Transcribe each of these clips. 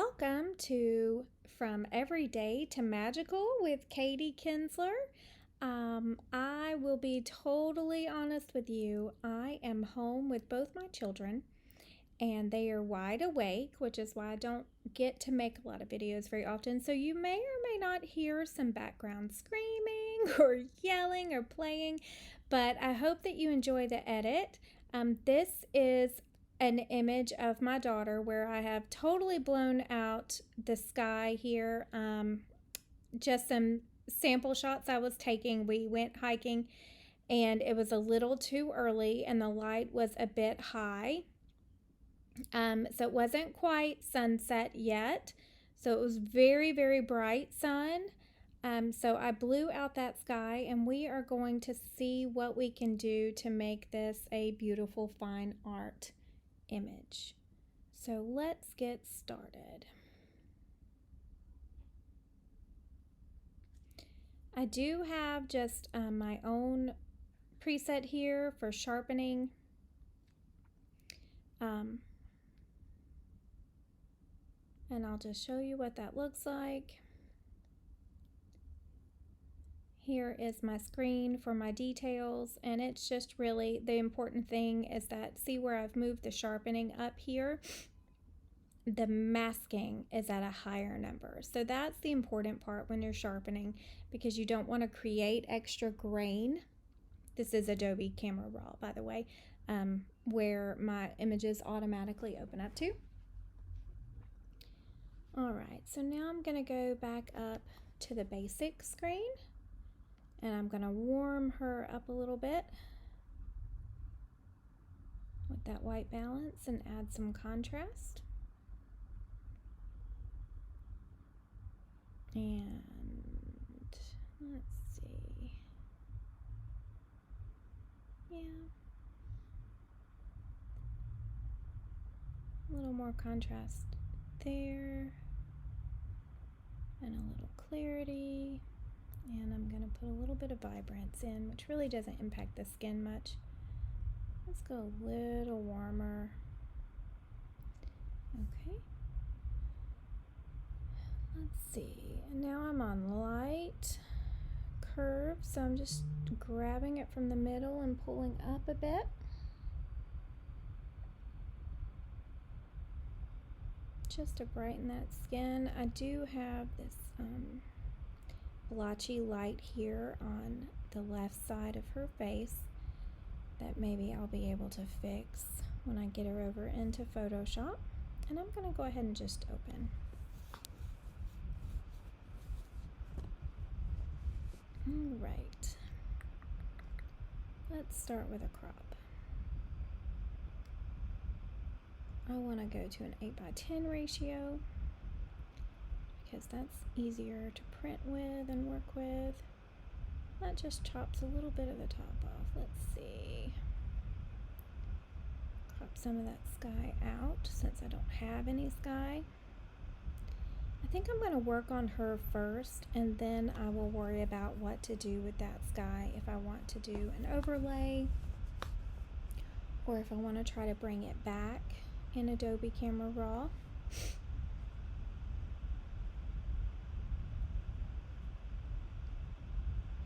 Welcome to From Everyday to Magical with Katie Kinsler. I will be totally honest with you. I am home with both my children and they are wide awake, which is why I don't get to make a lot of videos very often. So you may or may not hear some background screaming or yelling or playing, but I hope that you enjoy the edit. This is an image of my daughter where I have totally blown out the sky here. Just some sample shots I was taking. We went hiking and it was a little too early and the light was a bit high. So it wasn't quite sunset yet. So it was very, very bright sun. So I blew out that sky and we are going to see what we can do to make this a beautiful fine art image. So let's get started. I do have just my own preset here for sharpening. And I'll just show you what that looks like. Here is my screen for my details, and it's just really the important thing is that see where I've moved the sharpening up here? The masking is at a higher number. So that's the important part when you're sharpening because you don't want to create extra grain. This is Adobe Camera Raw, by the way, where my images automatically open up to. All right, so now I'm going to go back up to the basic screen and I'm going to warm her up a little bit with that white balance and add some contrast. And let's see. Yeah. A little more contrast there. And a little clarity. And I'm going to put a little bit of vibrance in, which really doesn't impact the skin much. Let's go a little warmer. Okay. Let's see. And now I'm on light curve, so I'm just grabbing it from the middle and pulling up a bit. Just to brighten that skin. I do have this blotchy light here on the left side of her face that maybe I'll be able to fix when I get her over into Photoshop. And I'm going to go ahead and just open. All right. Let's start with a crop. I want to go to an 8:10 ratio because that's easier to print with and work with. That just chops a little bit of the top off. Let's see. Crop some of that sky out since I don't have any sky. I think I'm going to work on her first and then I will worry about what to do with that sky if I want to do an overlay or if I want to try to bring it back in Adobe Camera Raw.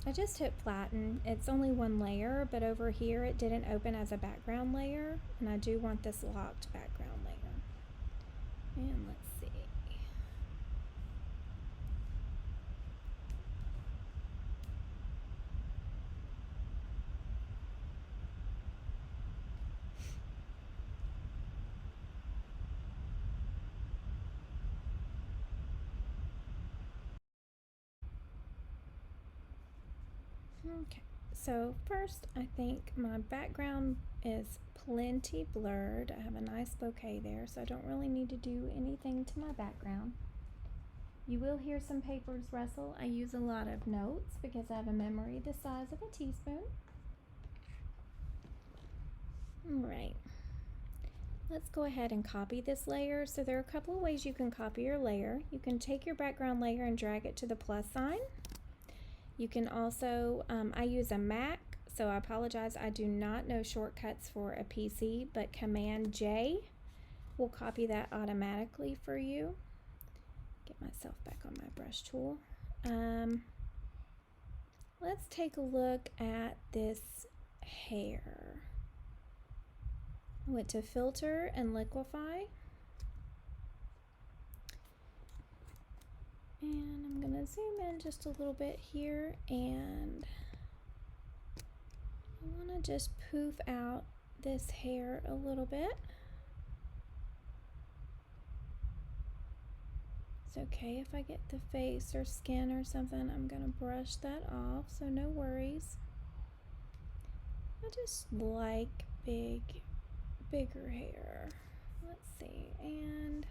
I just hit flatten. It's only one layer, but over here it didn't open as a background layer, and I do want this locked background layer. And let's see. Okay, so first I think my background is plenty blurred. I have a nice bouquet there, so I don't really need to do anything to my background. You will hear some papers rustle. I use a lot of notes because I have a memory the size of a teaspoon. All right, let's go ahead and copy this layer. So there are a couple of ways you can copy your layer. You can take your background layer and drag it to the plus sign. You can also, I use a Mac, so I apologize, I do not know shortcuts for a PC, but Command J will copy that automatically for you. Get myself back on my brush tool. Let's take a look at this hair. I went to Filter and Liquify. And I'm going to zoom in just a little bit here, and I want to just poof out this hair a little bit. It's okay if I get the face or skin or something. I'm going to brush that off, so no worries. I just like bigger hair. Let's see, and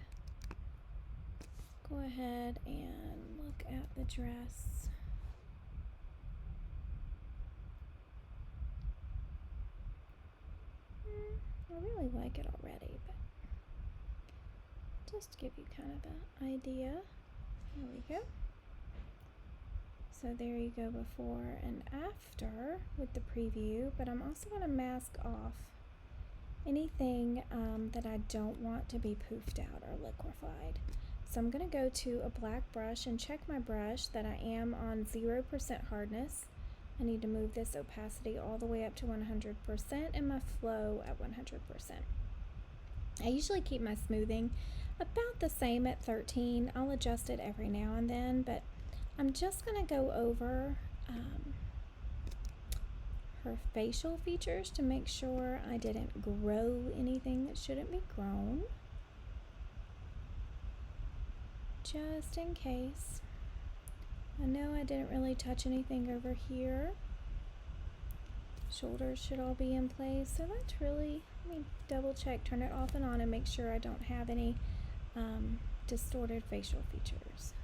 go ahead and look at the dress. I really like it already, but just to give you kind of an idea. There we go. So there you go, before and after with the preview, but I'm also going to mask off anything that I don't want to be poofed out or liquefied. So I'm going to go to a black brush and check my brush that I am on 0% hardness. I need to move this opacity all the way up to 100% and my flow at 100%. I usually keep my smoothing about the same at 13. I'll adjust it every now and then, but I'm just going to go over her facial features to make sure I didn't grow anything that shouldn't be grown. Just in case. I know I didn't really touch anything over here. Shoulders should all be in place, so that's really, let me double check, turn it off and on, and make sure I don't have any distorted facial features.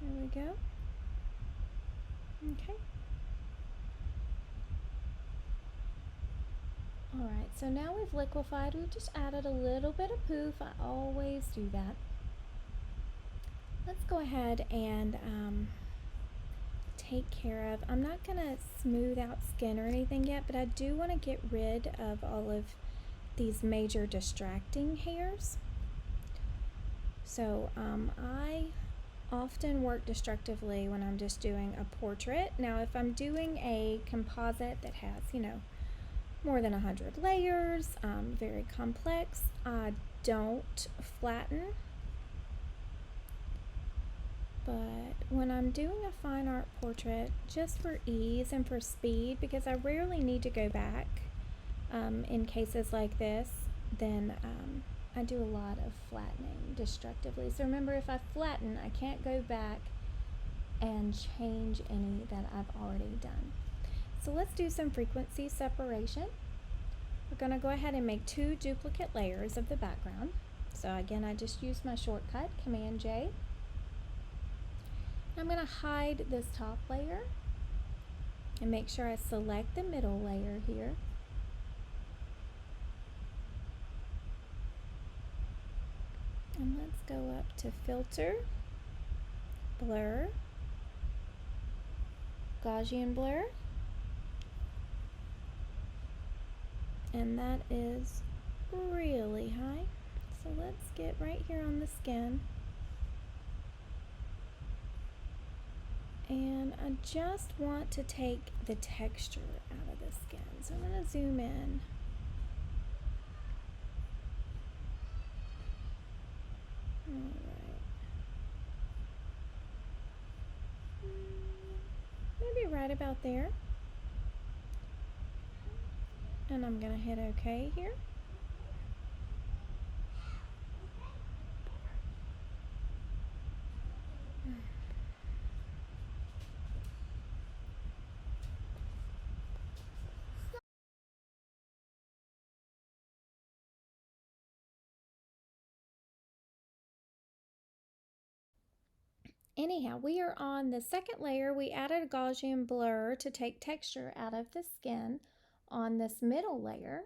There we go. Okay. Alright, so now we've liquefied. We've just added a little bit of poof. I always do that. Let's go ahead and take care of, I'm not going to smooth out skin or anything yet, but I do want to get rid of all of these major distracting hairs. So I often work destructively when I'm just doing a portrait. Now if I'm doing a composite that has, you know, more than 100 layers, very complex, I don't flatten. But when I'm doing a fine art portrait, just for ease and for speed, because I rarely need to go back in cases like this, then I do a lot of flattening destructively. So remember, if I flatten, I can't go back and change any that I've already done. So let's do some frequency separation. We're going to go ahead and make 2 duplicate layers of the background. So again, I just used my shortcut, Command J. I'm going to hide this top layer and make sure I select the middle layer here. And let's go up to Filter, Blur, Gaussian Blur, and that is really high. So let's get right here on the skin. And I just want to take the texture out of the skin. So I'm going to zoom in. Alright. Maybe right about there. And I'm going to hit OK here. Anyhow, we are on the second layer. We added a Gaussian blur to take texture out of the skin on this middle layer.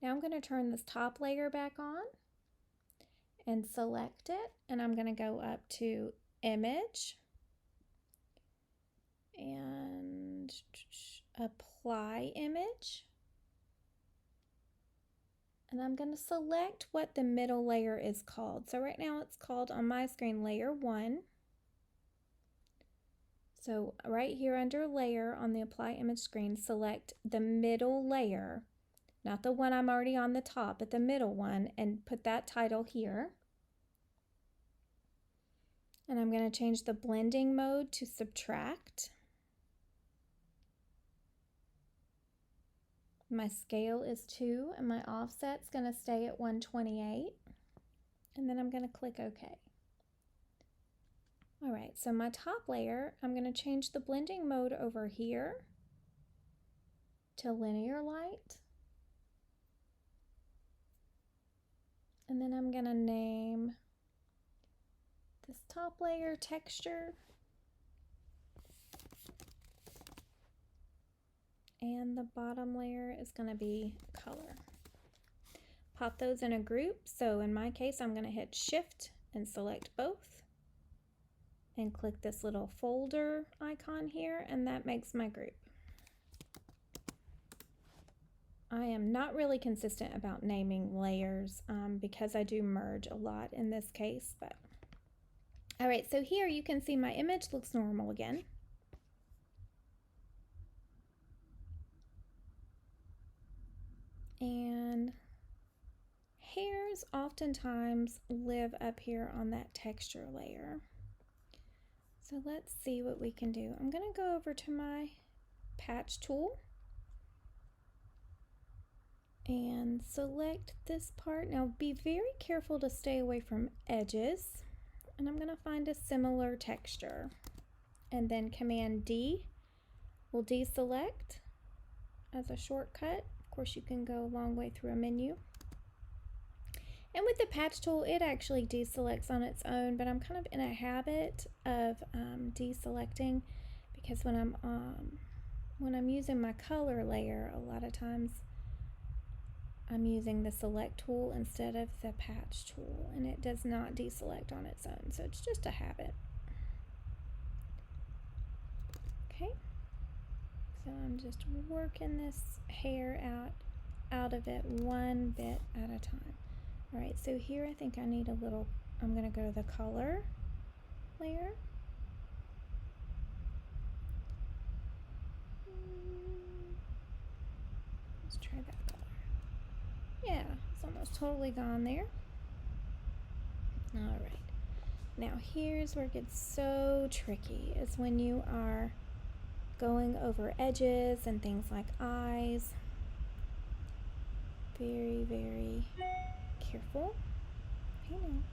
Now I'm going to turn this top layer back on and select it, and I'm going to go up to Image and Apply Image. And I'm going to select what the middle layer is called. So right now it's called on my screen layer 1. So right here under layer on the apply image screen, select the middle layer, not the one I'm already on the top, but the middle one, and put that title here. And I'm going to change the blending mode to subtract. My scale is 2 and my offset's going to stay at 128. And then I'm going to click OK. All right, so my top layer, I'm going to change the blending mode over here to linear light. And then I'm going to name this top layer texture. And the bottom layer is going to be color. Pop those in a group. So in my case, I'm going to hit Shift and select both. And click this little folder icon here, and that makes my group. I am not really consistent about naming layers because I do merge a lot in this case. But all right, so here you can see my image looks normal again. And hairs oftentimes live up here on that texture layer. So let's see what we can do. I'm going to go over to my patch tool and select this part. Now be very careful to stay away from edges. And I'm going to find a similar texture. And then Command D will deselect as a shortcut. Of course, you can go a long way through a menu. And with the patch tool, it actually deselects on its own, but I'm kind of in a habit of deselecting because when I'm using my color layer, a lot of times I'm using the select tool instead of the patch tool, and it does not deselect on its own, so it's just a habit. Okay, so I'm just working this hair out of it one bit at a time. All right, so here I think I need a little, I'm going to go to the color layer. Let's try that color. Yeah, it's almost totally gone there. All right, now here's where it gets so tricky, is when you are going over edges and things like eyes. Very, very careful. Hang on.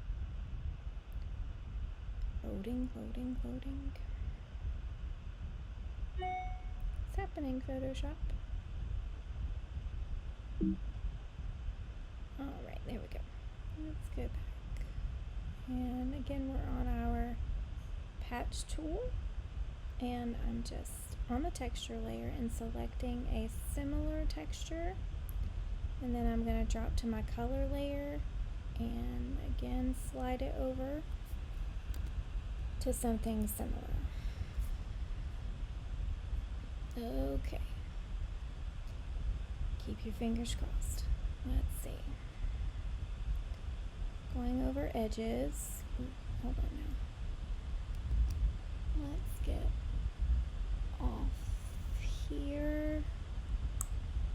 Loading, loading, loading. What's happening, Photoshop? Alright, there we go. Let's go back. And again, we're on our patch tool. And I'm just on the texture layer and selecting a similar texture. And then I'm going to drop to my color layer and again slide it over to something similar. Okay. Keep your fingers crossed. Let's see. Going over edges. Ooh, hold on now. Let's get off here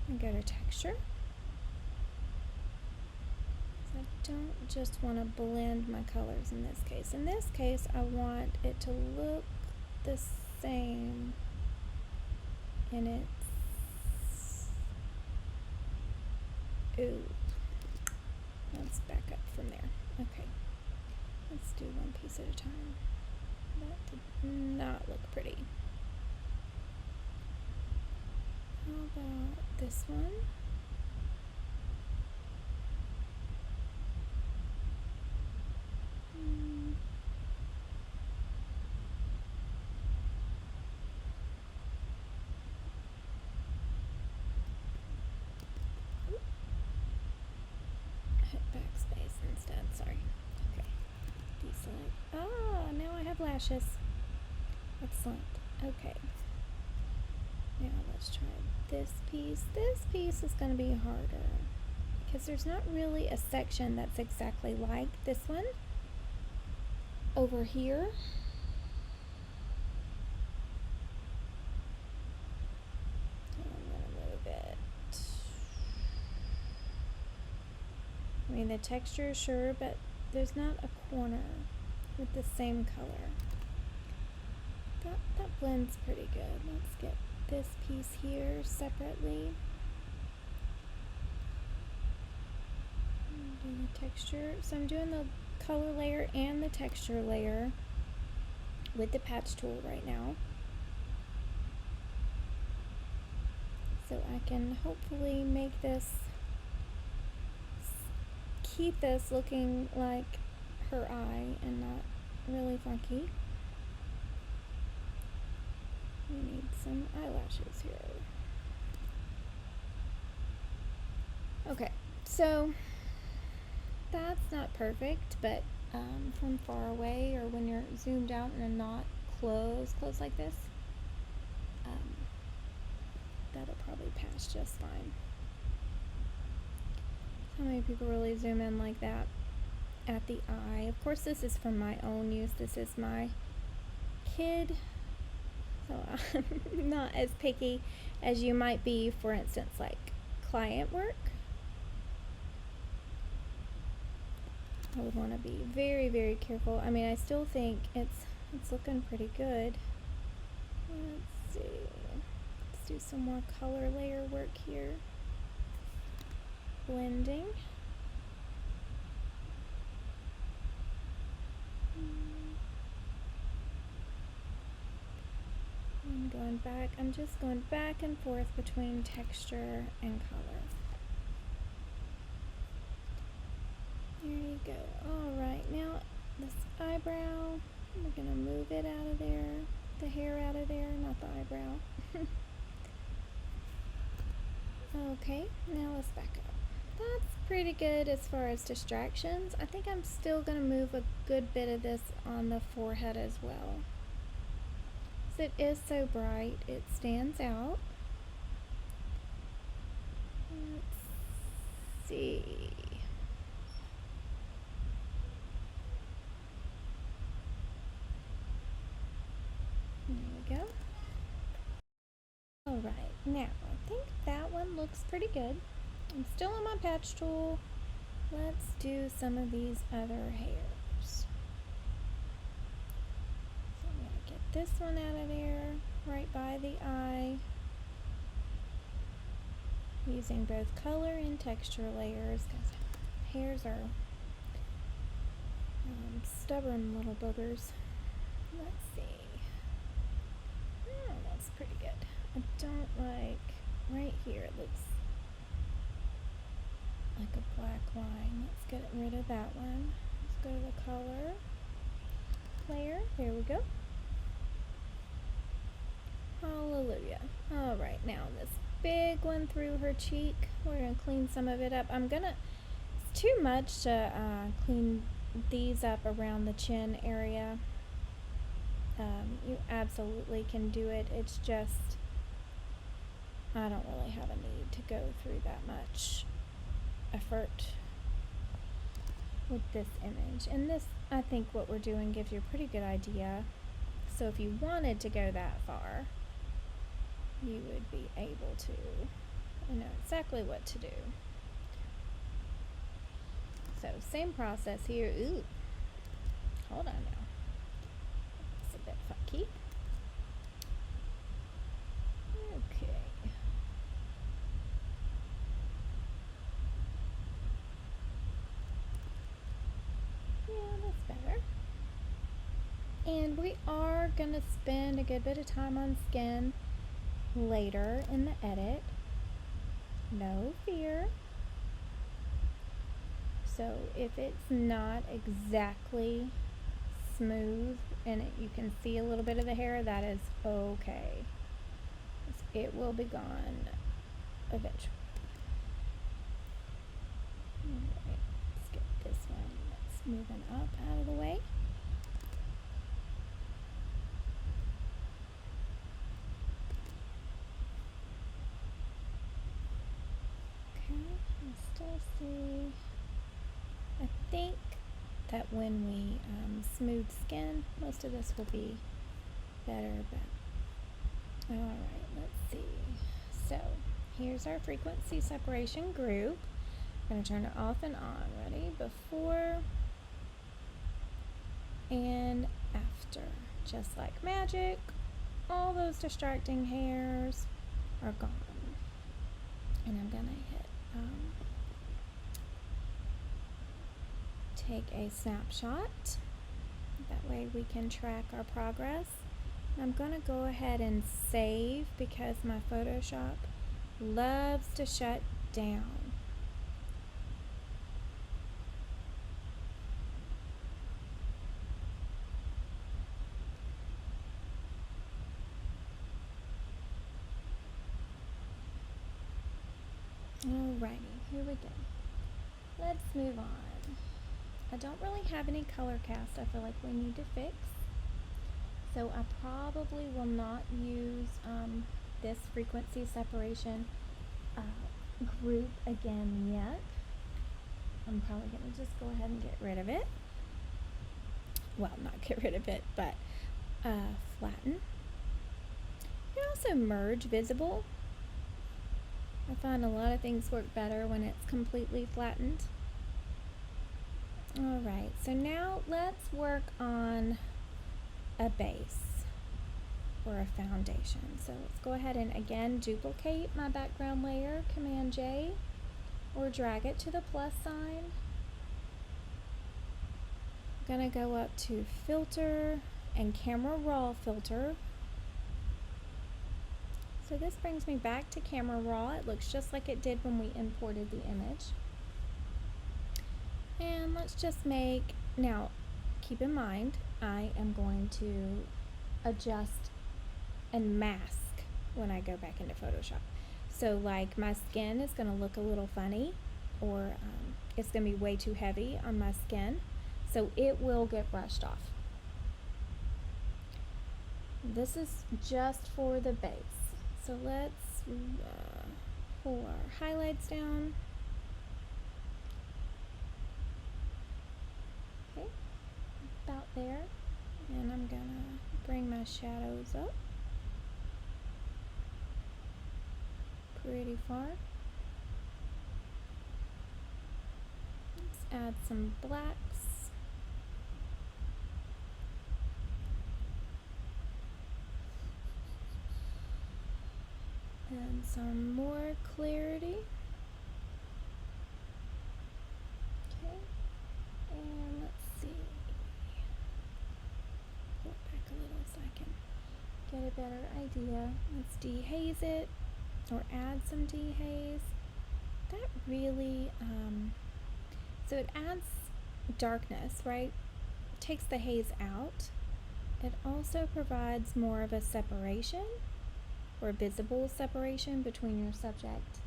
and go to texture. I don't just want to blend my colors in this case. In this case, I want it to look the same in its... Ooh. Let's back up from there. Okay. Let's do one piece at a time. That did not look pretty. How about this one? Lashes. Excellent. Okay. Now let's try this piece. This piece is going to be harder because there's not really a section that's exactly like this one over here. I'm gonna move it. I mean, the texture, sure, but there's not a corner with the same color. That blends pretty good. Let's get this piece here separately. Do the texture. So I'm doing the color layer and the texture layer with the patch tool right now. So I can hopefully make this, keep this looking like her eye and not really funky. We need some eyelashes here. Okay, so that's not perfect, but from far away or when you're zoomed out and not close like this, that'll probably pass just fine. How many people really zoom in like that at the eye? Of course, this is for my own use. This is my kid, so I'm not as picky as you might be, for instance, like client work. I would want to be very, very careful. I mean, I still think it's looking pretty good. Let's see. Let's do some more color layer work here. Blending. I'm just going back and forth between texture and color. There you go. Alright, now this eyebrow, we're going to move it out of there, the hair out of there, not the eyebrow. Okay, now let's back up. That's pretty good as far as distractions. I think I'm still going to move a good bit of this on the forehead as well. It is so bright, it stands out. Let's see. There we go. Alright, now I think that one looks pretty good. I'm still on my patch tool. Let's do some of these other hairs. This one out of there, right by the eye, using both color and texture layers, because hairs are stubborn little boogers. Let's see. Oh, that's pretty good. I don't like, right here it looks like a black line. Let's get rid of that one. Let's go to the color layer. There we go. Hallelujah. Alright, now this big one through her cheek, we're going to clean some of it up. It's too much to clean these up around the chin area. You absolutely can do it. It's just, I don't really have a need to go through that much effort with this image. And this, I think what we're doing gives you a pretty good idea. So if you wanted to go that far, you would be able to know exactly what to do. So same process here. Ooh, hold on now. It's a bit funky. Okay. Yeah, that's better. And we are going to spend a good bit of time on skin later in the edit. No fear. So if it's not exactly smooth and you can see a little bit of the hair, that is okay. It will be gone eventually. Alright, let's get this one that's moving up out of the way. Okay, I'm still see. I think that when we smooth skin, most of this will be better, but all right, let's see. So here's our frequency separation group. I'm going to turn it off and on. Ready? Before and after. Just like magic, all those distracting hairs are gone. And I'm going to hit take a snapshot. That way we can track our progress. I'm going to go ahead and save because my Photoshop loves to shut down. Alrighty, here we go. Let's move on. I don't really have any color cast I feel like we need to fix. So I probably will not use this frequency separation group again yet. I'm probably going to just go ahead and get rid of it. Well, not get rid of it, but flatten. You can also merge visible. I find a lot of things work better when it's completely flattened. Alright, so now let's work on a base or a foundation. So let's go ahead and again duplicate my background layer, Command J, or drag it to the plus sign. I'm going to go up to Filter and Camera Raw Filter. So this brings me back to Camera Raw. It looks just like it did when we imported the image. And let's just make, now keep in mind, I am going to adjust and mask when I go back into Photoshop. So like my skin is going to look a little funny, or it's going to be way too heavy on my skin. So it will get brushed off. This is just for the base. So let's pull our highlights down. Okay, about there. And I'm gonna bring my shadows up pretty far. Let's add some blacks. And some more clarity. Okay, and let's see. Pull it back a little so I can get a better idea. Let's dehaze it, or add some dehaze. That really, so it adds darkness, right? It takes the haze out. It also provides more of a separation, or visible separation between your subject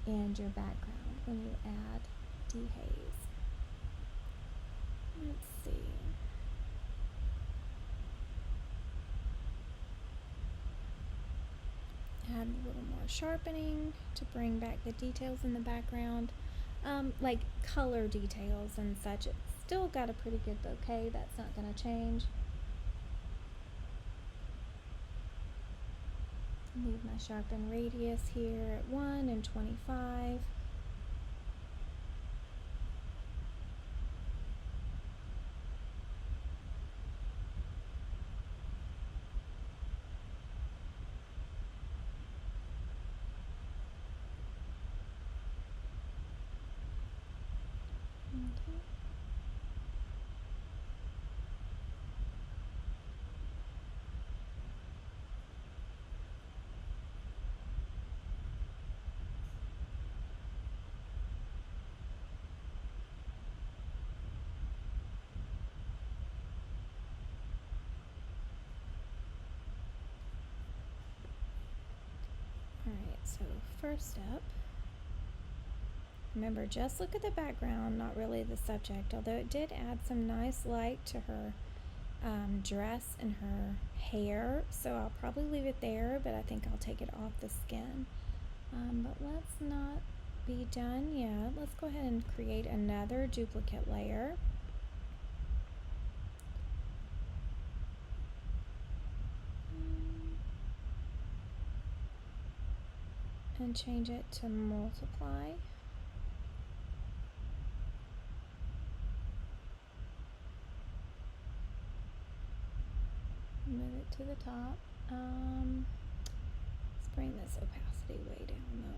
and your background when you add dehaze. Let's see. Add a little more sharpening to bring back the details in the background, like color details and such. It's still got a pretty good bouquet. That's not going to change. Leave my sharpen radius here at 1 and 25. Okay. Alright, so first up, remember, just look at the background, not really the subject, although it did add some nice light to her dress and her hair, so I'll probably leave it there, but I think I'll take it off the skin. But let's not be done yet. Let's go ahead and create another duplicate layer. And change it to multiply. Move it to the top. Let's bring this opacity way down though.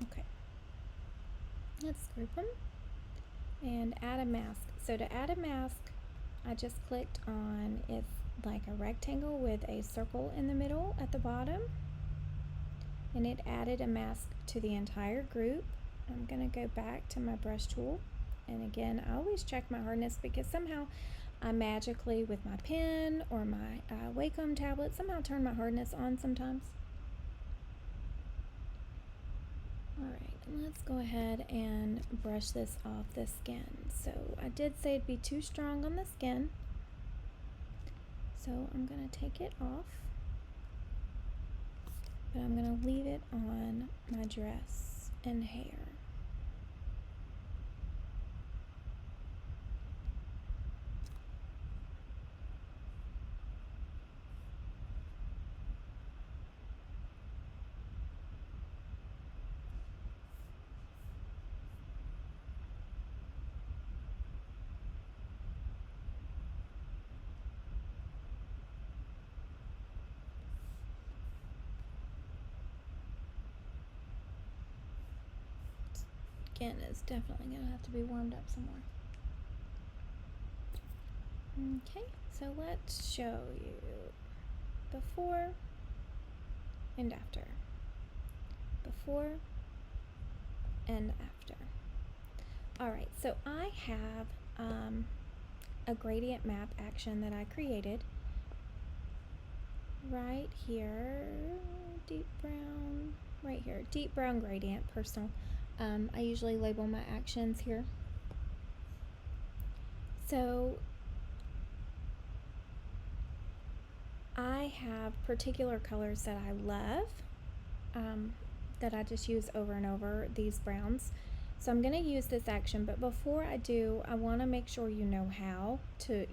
Okay. Let's group them and add a mask. So to add a mask, I just clicked on it's like a rectangle with a circle in the middle at the bottom, and it added a mask to the entire group. I'm gonna go back to my brush tool, and again I always check my hardness because somehow I magically with my pen or my Wacom tablet somehow turn my hardness on sometimes. Alright, let's go ahead and brush this off the skin. So I did say it'd be too strong on the skin, so I'm going to take it off, but I'm going to leave it on my dress and hair. Skin is definitely going to have to be warmed up some more. Okay, so let's show you before and after. Before and after. Alright, so I have a gradient map action that I created right here, deep brown, right here, deep brown gradient, personal. I usually label my actions here. So I have particular colors that I love, that I just use over and over, these browns. So I'm going to use this action, but before I do, I want to make sure you know how to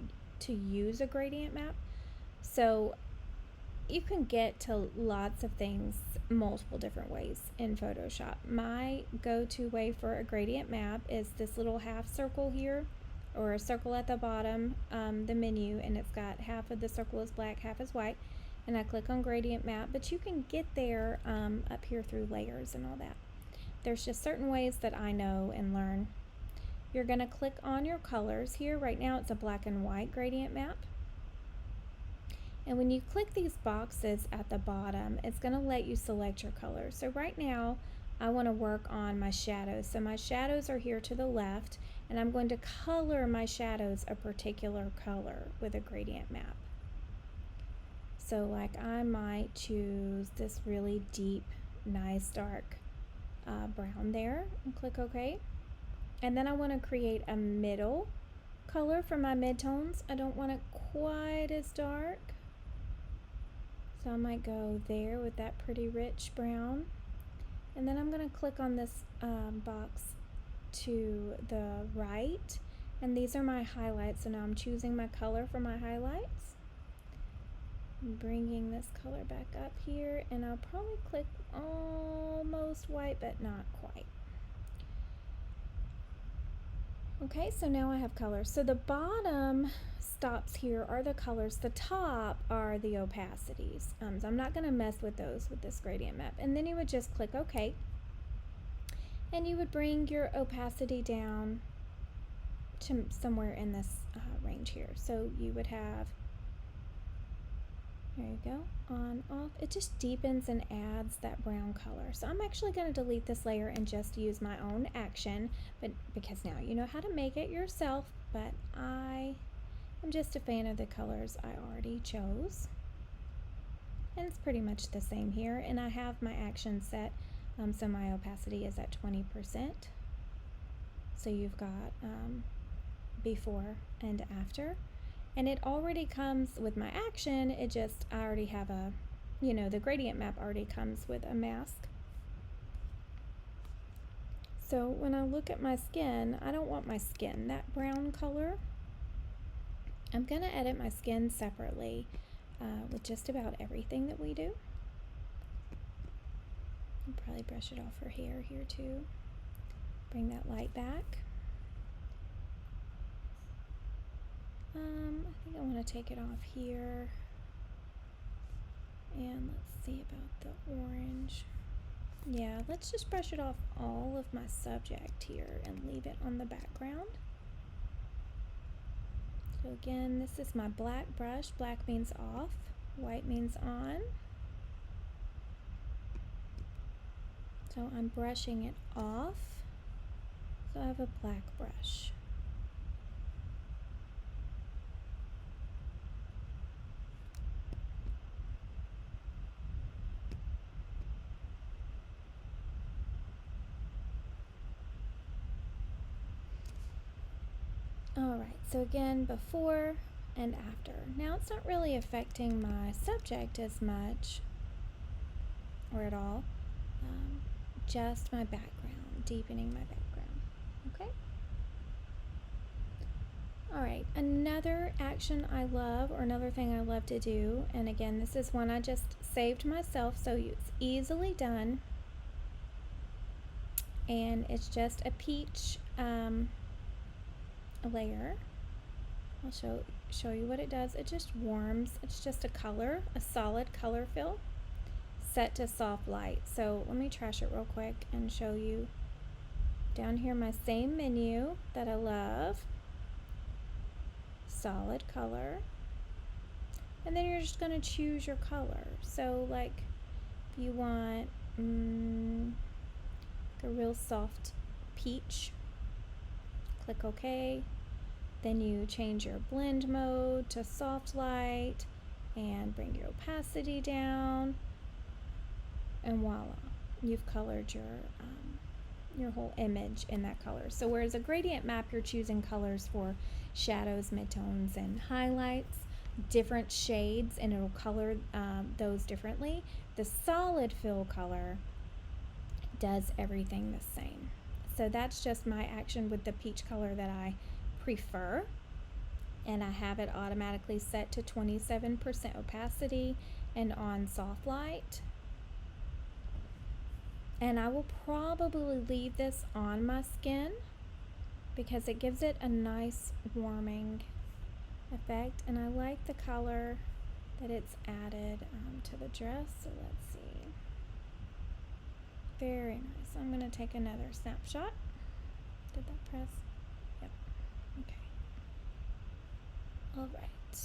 use a gradient map. So you can get to lots of things multiple different ways in Photoshop. My go-to way for a gradient map is this little half circle here, or a circle at the bottom, the menu, and it's got half of the circle is black, half is white, and I click on gradient map, but you can get there up here through layers and all that. There's just certain ways that I know and learn. You're going to click on your colors here. Right now it's a black and white gradient map. And when you click these boxes at the bottom, it's going to let you select your colors. So right now, I want to work on my shadows. So my shadows are here to the left, and I'm going to color my shadows a particular color with a gradient map. So like I might choose this really deep, nice, dark brown there, and click OK. And then I want to create a middle color for my midtones. I don't want it quite as dark. So I might go there with that pretty rich brown. And then I'm going to click on this box to the right. And these are my highlights. So now I'm choosing my color for my highlights. I'm bringing this color back up here. And I'll probably click almost white, but not quite. Okay, so now I have colors. So the bottom stops here are the colors. The top are the opacities. So I'm not going to mess with those with this gradient map. And then you would just click OK. And you would bring your opacity down to somewhere in this range here. So you would have, there you go, on, off. It just deepens and adds that brown color. So I'm actually going to delete this layer and just use my own action, but because now you know how to make it yourself, but I am just a fan of the colors I already chose. And it's pretty much the same here, and I have my action set, so my opacity is at 20%. So you've got before and after. And it already comes with my action, I already have the gradient map already comes with a mask. So when I look at my skin, I don't want my skin that brown color. I'm gonna edit my skin separately with just about everything that we do. I'll probably brush it off her hair here too. Bring that light back. I think I want to take it off here. And let's see about the orange. Yeah, let's just brush it off all of my subject here and leave it on the background. So again, this is my black brush. Black means off, white means on. So I'm brushing it off. So I have a black brush. Alright, so again, before and after. Now it's not really affecting my subject as much, or at all, just my background, deepening my background, okay? Alright, another action I love, or another thing I love to do, and again, this is one I just saved myself, so it's easily done, and it's just a peach layer. I'll show you what it does. It just warms. It's just a color, a solid color fill set to soft light. So let me trash it real quick and show you down here my same menu that I love. Solid color. And then you're just going to choose your color. So like if you want a real soft peach, click OK. Then you change your blend mode to soft light and bring your opacity down, and voila, you've colored your whole image in that color. So whereas a gradient map, you're choosing colors for shadows, midtones, and highlights, different shades, and it'll color those differently. The solid fill color does everything the same. So that's just my action with the peach color that I prefer, and I have it automatically set to 27% opacity and on soft light. And I will probably leave this on my skin because it gives it a nice warming effect, and I like the color that it's added to the dress. So let's see. Very nice. I'm going to take another snapshot. Did that press? Yep. Okay. All right.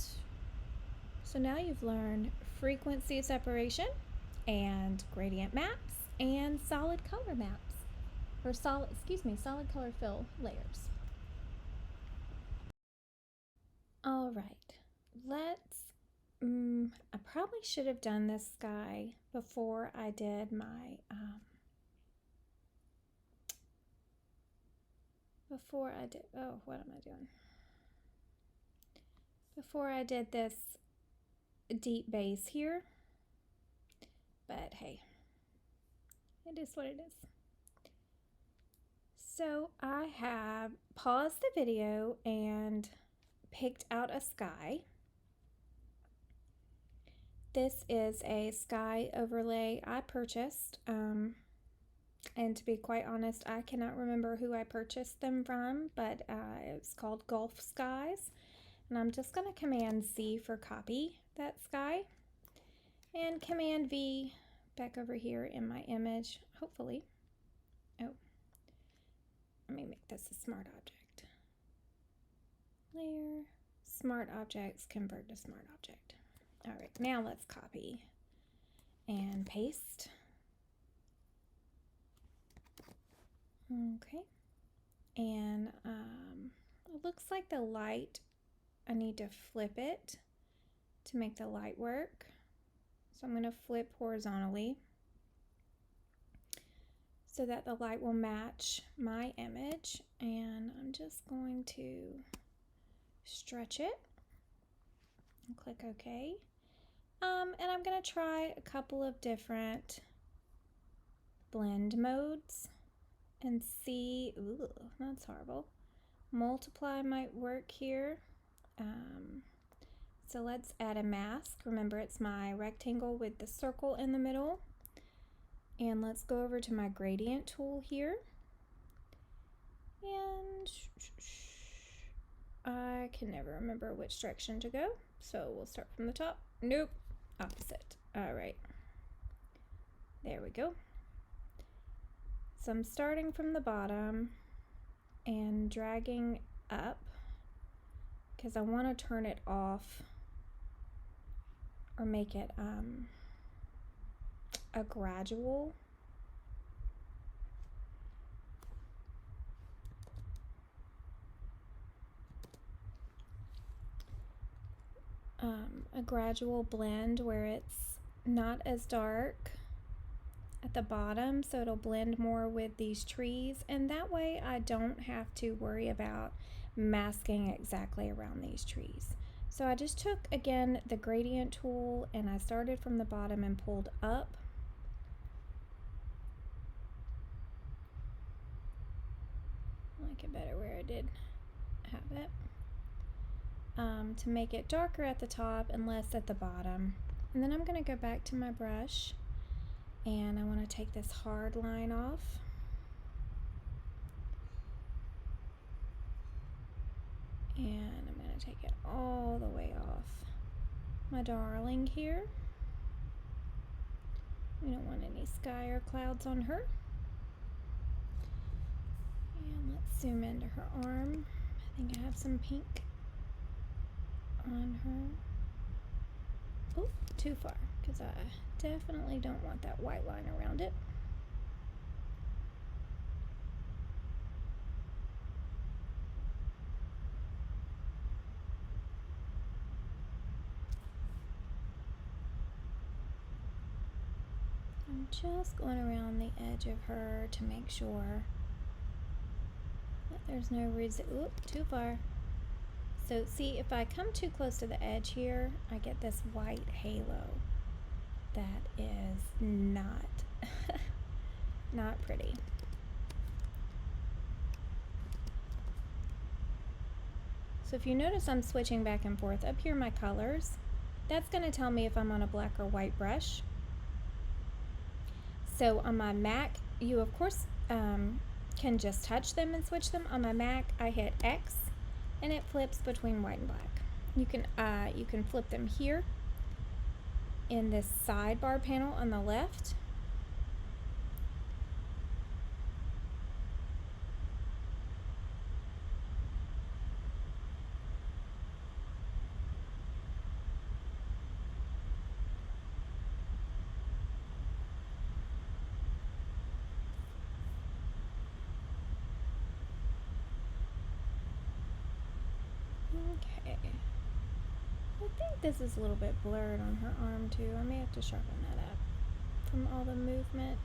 So now you've learned frequency separation and gradient maps and solid color maps, or solid color fill layers. All right. I probably should have done this sky before I did my what am I doing? Before I did this deep base here, but hey, it is what it is. So I have paused the video and picked out a sky. This is a sky overlay I purchased, and to be quite honest, I cannot remember who I purchased them from, but it's called Gulf Skies. And I'm just going to Command C for copy that sky, and Command V back over here in my image, hopefully. Oh, let me make this a smart object. Layer, smart objects, convert to smart object. All right, now let's copy and paste. Okay, and it looks like the light, I need to flip it to make the light work. So I'm going to flip horizontally so that the light will match my image, and I'm just going to stretch it, and click OK. And I'm going to try a couple of different blend modes and see. Ooh, that's horrible. Multiply might work here. So let's add a mask. Remember, it's my rectangle with the circle in the middle. And let's go over to my gradient tool here. And I can never remember which direction to go. So we'll start from the top. Nope, opposite. All right. There we go. So I'm starting from the bottom and dragging up because I want to turn it off or make it a gradual. A gradual blend where it's not as dark at the bottom, so it'll blend more with these trees, and that way I don't have to worry about masking exactly around these trees. So I just took again the gradient tool and I started from the bottom and pulled up. I like it better where I did have it. To make it darker at the top and less at the bottom. And then I'm going to go back to my brush and I want to take this hard line off. And I'm going to take it all the way off my darling here. We don't want any sky or clouds on her. And let's zoom into her arm. I think I have some pink on her. Oh, too far, because I definitely don't want that white line around it. I'm just going around the edge of her to make sure that there's no oop, too far. So see, if I come too close to the edge here, I get this white halo. That is not, not pretty. So if you notice I'm switching back and forth, up here my colors, that's going to tell me if I'm on a black or white brush. So on my Mac, you of course can just touch them and switch them. On my Mac, I hit X and it flips between white and black. You can flip them here in this sidebar panel on the left. Okay. I think this is a little bit blurred on her arm too. I may have to sharpen that up from all the movement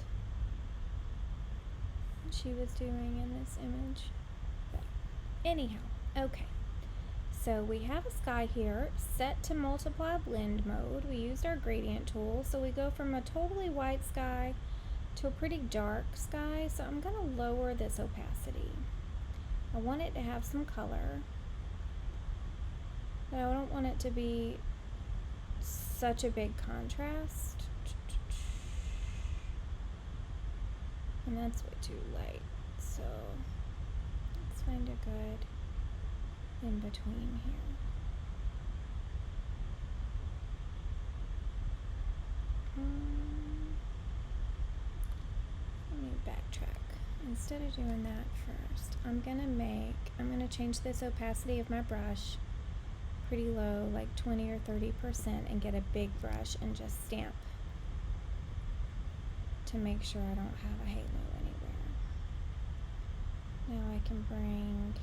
she was doing in this image. But anyhow, okay. So we have a sky here set to multiply blend mode. We used our gradient tool, so we go from a totally white sky to a pretty dark sky. So I'm going to lower this opacity. I want it to have some color, but I don't want it to be such a big contrast. And that's way too light. So let's find a good in between here. Let me backtrack. Instead of doing that first, I'm gonna change this opacity of my brush pretty low, like 20 or 30%, and get a big brush and just stamp to make sure I don't have a halo anywhere. Now I can bring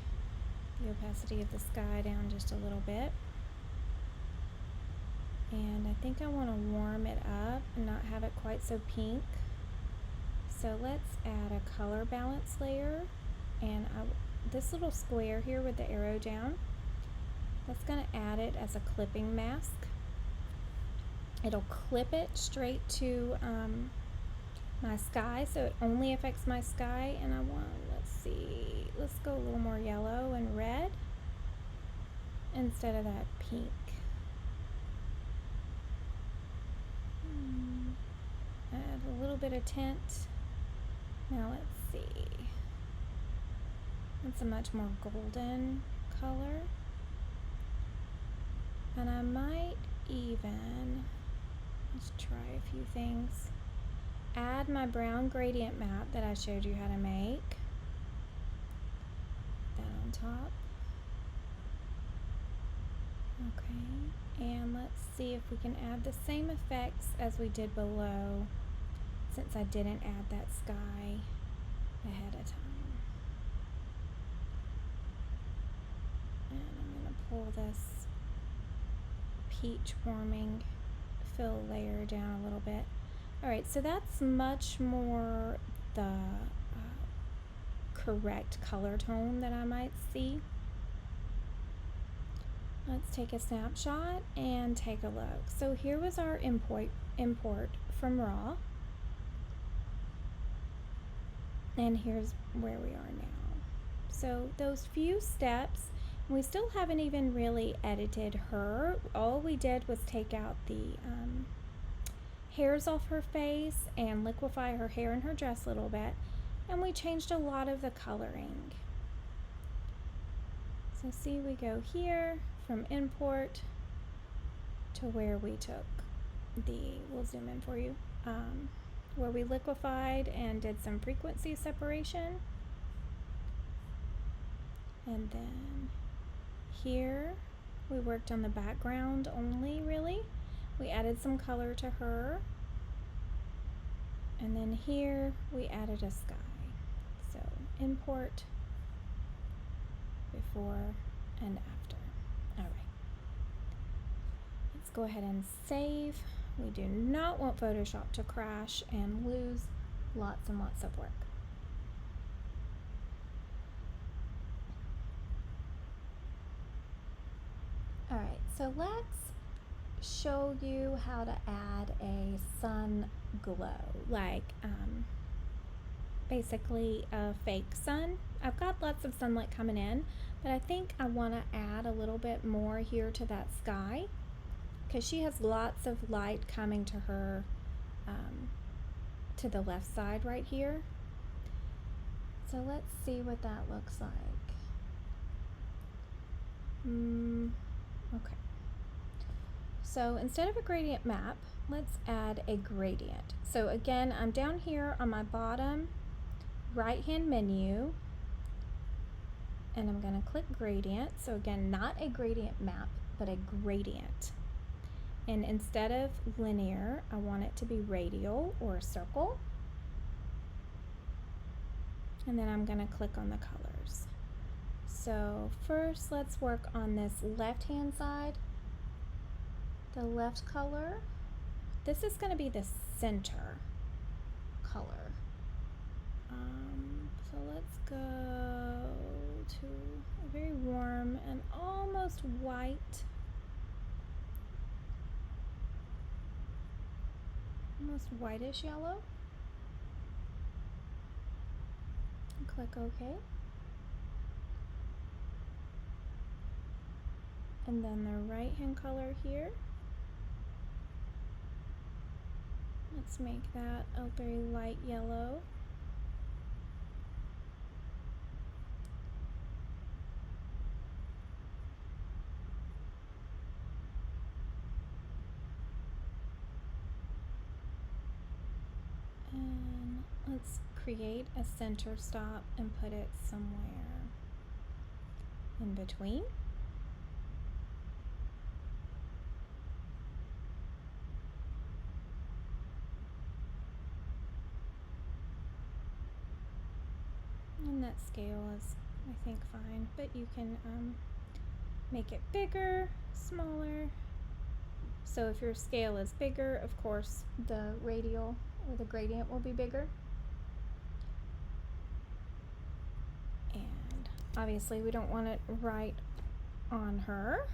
the opacity of the sky down just a little bit. And I think I want to warm it up and not have it quite so pink. So let's add a color balance layer, and this little square here with the arrow down, That's going to add it as a clipping mask. It'll clip it straight to my sky, so it only affects my sky. And I want, let's see, let's go a little more yellow and red instead of that pink. Add a little bit of tint. Now let's see. It's a much more golden color. And I might even, let's try a few things. Add my brown gradient map that I showed you how to make. Put that on top. Okay, and let's see if we can add the same effects as we did below, since I didn't add that sky ahead of time. And I'm going to pull this peach warming fill layer down a little bit. Alright, so that's much more the correct color tone that I might see. Let's take a snapshot and take a look. So here was our import from Raw. And here's where we are now. So those few steps, we still haven't even really edited her. All we did was take out the hairs off her face and liquefy her hair and her dress a little bit. And we changed a lot of the coloring. So see, we go here from import to where we took we'll zoom in for you, where we liquefied and did some frequency separation. And then here we worked on the background only, really. We added some color to her. And then here we added a sky. So import, before and after. All right. Let's go ahead and save. We do not want Photoshop to crash and lose lots and lots of work. All right, so let's show you how to add a sun glow, like basically a fake sun. I've got lots of sunlight coming in, but I think I want to add a little bit more here to that sky because she has lots of light coming to her to the left side right here. So let's see what that looks like. Okay. So instead of a gradient map, let's add a gradient. So again, I'm down here on my bottom right hand menu and I'm going to click gradient. So again, not a gradient map, but a gradient. And instead of linear, I want it to be radial or a circle. And then I'm going to click on the colors. So first let's work on this left hand side, the left color. This is going to be the center color. So let's go to a very warm and almost white, almost whitish yellow. And click OK. And then the right hand color here. Let's make that a very light yellow. And let's create a center stop and put it somewhere in between. And that scale is, I think, fine, but you can make it bigger, smaller. So if your scale is bigger, of course, the radial or the gradient will be bigger. And obviously we don't want it right on her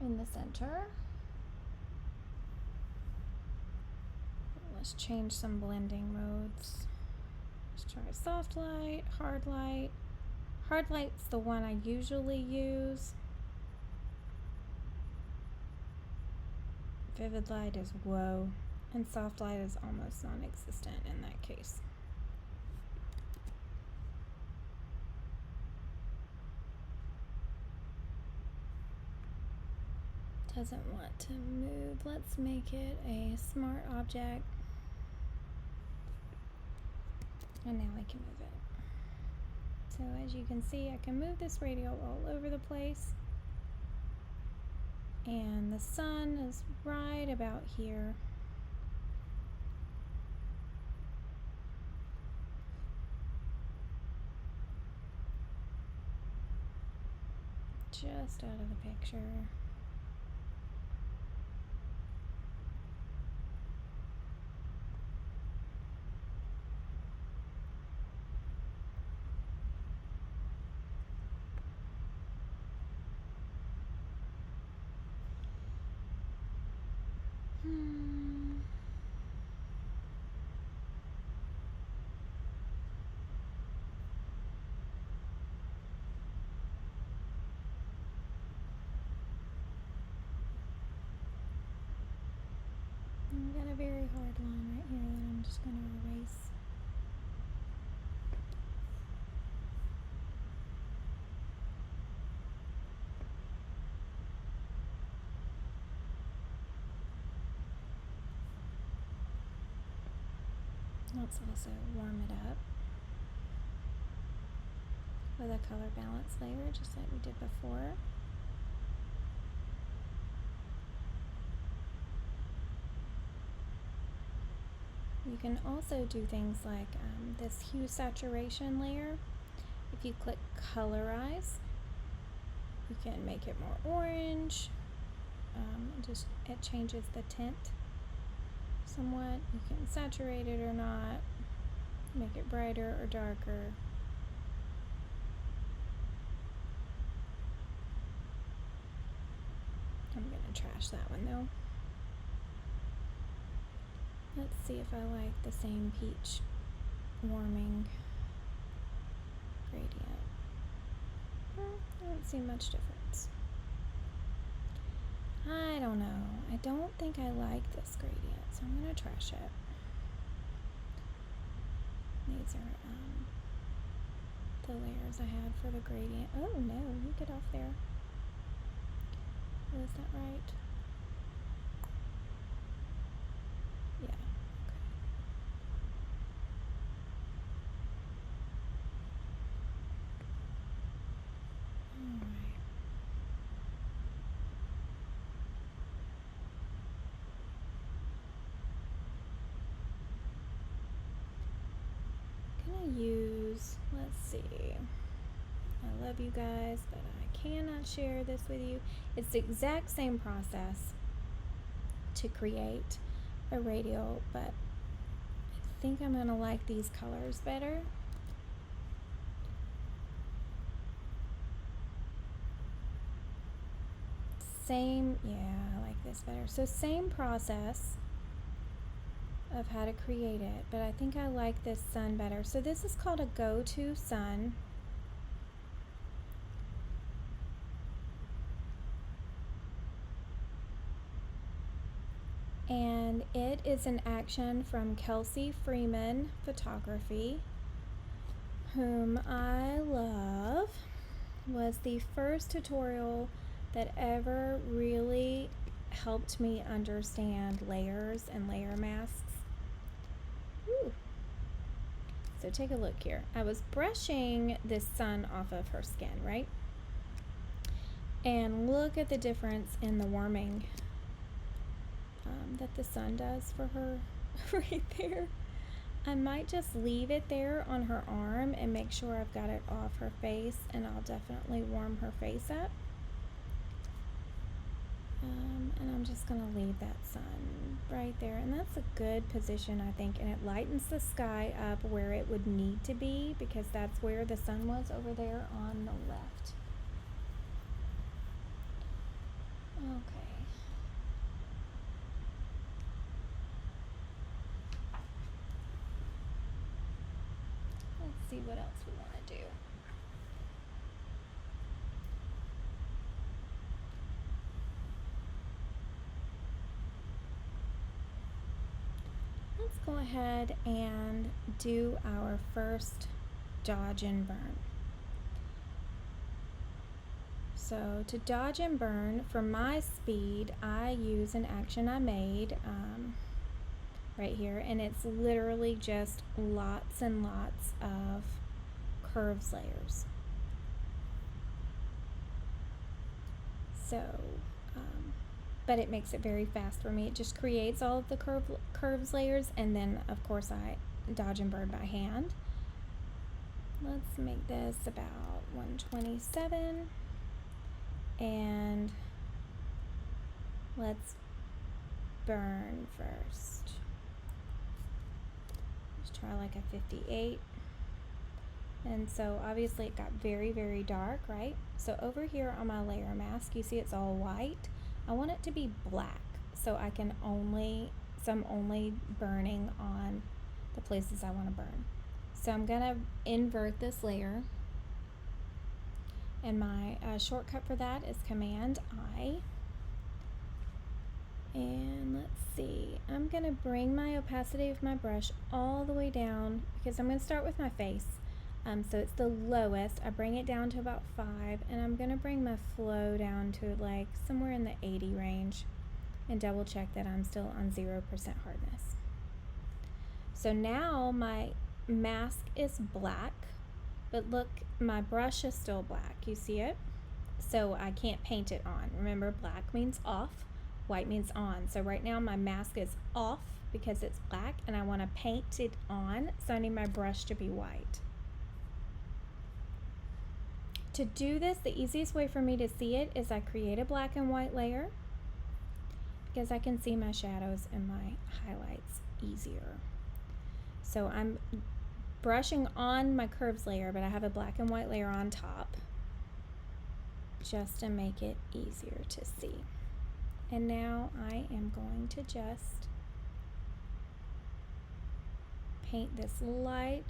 in the center. Let's change some blending modes. Let's try soft light, hard light. Hard light's the one I usually use. Vivid light is whoa, and soft light is almost non-existent in that case. Doesn't want to move. Let's make it a smart object. And now I can move it. So as you can see, I can move this radio all over the place. And the sun is right about here. Just out of the picture. I've got a very hard line right here that I'm just going to erase. Let's also warm it up with a color balance layer, just like we did before. You can also do things like this hue saturation layer. If you click colorize, you can make it more orange. It changes the tint somewhat. You can saturate it or not, make it brighter or darker. I'm gonna trash that one though. Let's see if I like the same peach warming gradient. I don't see much difference. I don't know. I don't think I like this gradient, so I'm gonna trash it. These are the layers I had for the gradient. Oh no, you get off there. Oh, is that right? Yeah, okay. Alright. Gonna use, let's see. I love you guys, but I cannot share this with you. It's the exact same process to create a radio, but I think I'm gonna like these colors better. Same, yeah, I like this better. So same process of how to create it, but I think I like this sun better. So this is called a go-to sun. And it is an action from Kelsey Freeman Photography, whom I love. Was the first tutorial that ever really helped me understand layers and layer masks. Ooh. So take a look here. I was brushing this sun off of her skin, right? And look at the difference in the warming that the sun does for her right there. I might just leave it there on her arm and make sure I've got it off her face, and I'll definitely warm her face up. And I'm just gonna leave that sun right there, and that's a good position, I think, and it lightens the sky up where it would need to be, because that's where the sun was, over there on the left. Okay. Let's see what else we want to do. Let's go ahead and do our first dodge and burn. So to dodge and burn, for my speed, I use an action I made right here, and it's literally just lots and lots of curves layers. So, but it makes it very fast for me. It just creates all of the curves layers, and then of course I dodge and burn by hand. Let's make this about 127, and let's burn first. Let's try like a 58. And so obviously it got very, very dark, right? So over here on my layer mask, you see it's all white. I want it to be black, so I'm only burning on the places I want to burn. So I'm gonna invert this layer, and my shortcut for that is Command I. And let's see, I'm gonna bring my opacity of my brush all the way down, because I'm gonna start with my face. So it's the lowest. I bring it down to about 5, and I'm gonna bring my flow down to like somewhere in the 80 range, and double check that I'm still on 0% hardness. So now my mask is black, but look, my brush is still black. You see it? So I can't paint it on. Remember, black means off, white means on. So right now my mask is off because it's black, and I want to paint it on, so I need my brush to be white. To do this, the easiest way for me to see it is I create a black and white layer, because I can see my shadows and my highlights easier. So I'm brushing on my curves layer, but I have a black and white layer on top just to make it easier to see. And now I am going to just paint this light,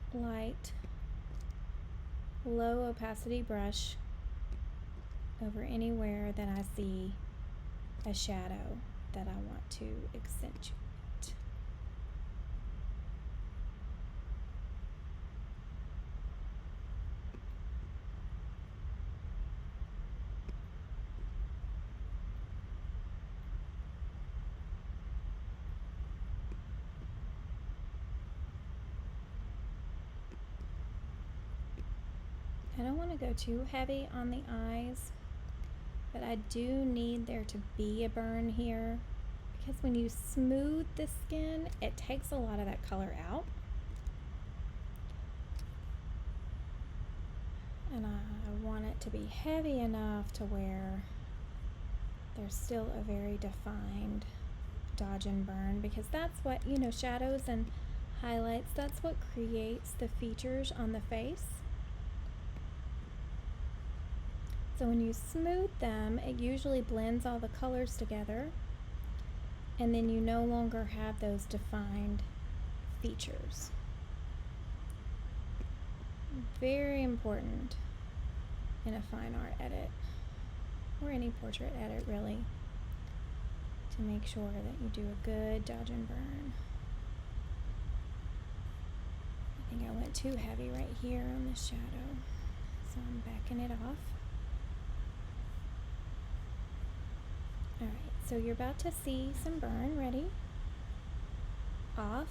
low opacity brush over anywhere that I see a shadow that I want to accentuate. I don't want to go too heavy on the eyes, but I do need there to be a burn here, because when you smooth the skin, it takes a lot of that color out. And I want it to be heavy enough to where there's still a very defined dodge and burn, because that's what, you know, shadows and highlights, that's what creates the features on the face. So when you smooth them, it usually blends all the colors together, and then you no longer have those defined features. Very important in a fine art edit, or any portrait edit really, to make sure that you do a good dodge and burn. I think I went too heavy right here on the shadow, so I'm backing it off. Alright, so you're about to see some burn. Ready? Off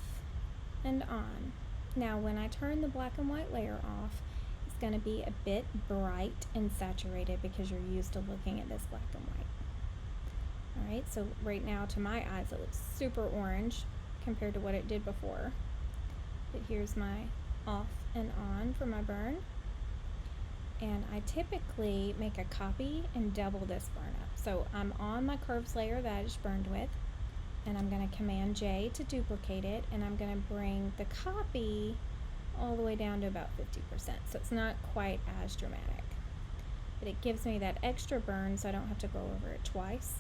and on. Now when I turn the black and white layer off, it's going to be a bit bright and saturated because you're used to looking at this black and white. Alright, so right now to my eyes it looks super orange compared to what it did before. But here's my off and on for my burn. And I typically make a copy and double this burn up. So I'm on my curves layer that I just burned with, and I'm going to Command J to duplicate it, and I'm going to bring the copy all the way down to about 50%, so it's not quite as dramatic. But it gives me that extra burn so I don't have to go over it twice.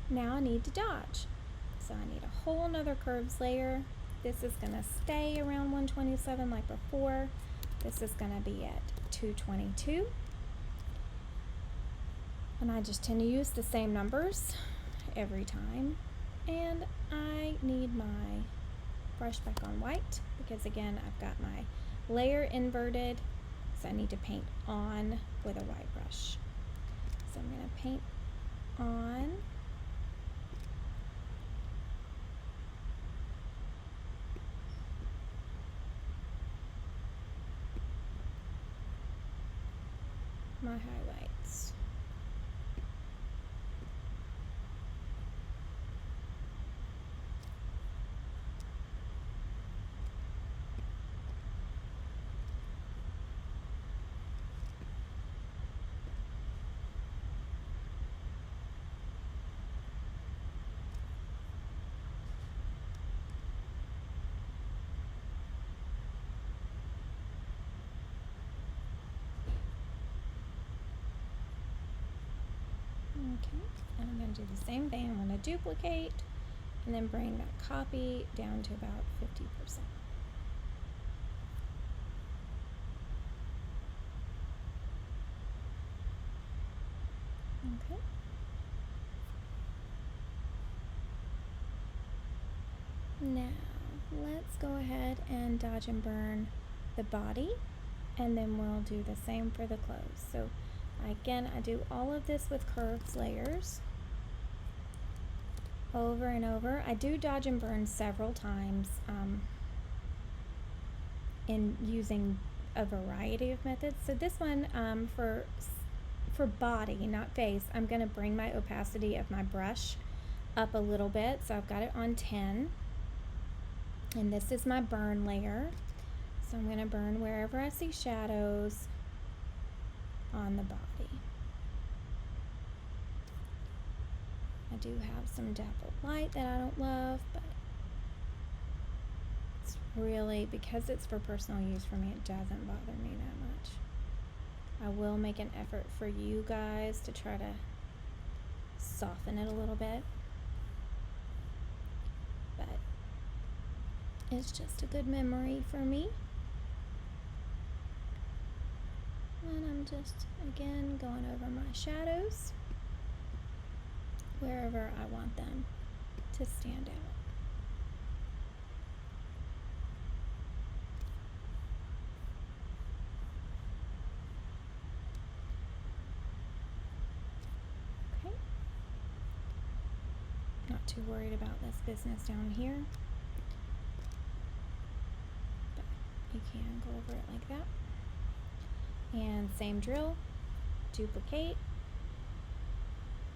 Now I need to dodge. So I need a whole nother curves layer. This is gonna stay around 127 like before. This is gonna be at 222. And I just tend to use the same numbers every time. And I need my brush back on white because again, I've got my layer inverted, so I need to paint on with a white brush. So I'm gonna paint on. My highlights. Okay, and I'm going to do the same thing. I'm going to duplicate and then bring that copy down to about 50%. Okay. Now, let's go ahead and dodge and burn the body, and then we'll do the same for the clothes. So again, I do all of this with curves layers over and over. I do dodge and burn several times in using a variety of methods. So this one, for body, not face, I'm going to bring my opacity of my brush up a little bit. So I've got it on 10. And this is my burn layer. So I'm going to burn wherever I see shadows on the body. I do have some dappled light that I don't love, but it's really, because it's for personal use for me, it doesn't bother me that much. I will make an effort for you guys to try to soften it a little bit, but it's just a good memory for me. And I'm just, again, going over my shadows wherever I want them to stand out. Okay. Not too worried about this business down here, but you can go over it like that. And same drill, duplicate,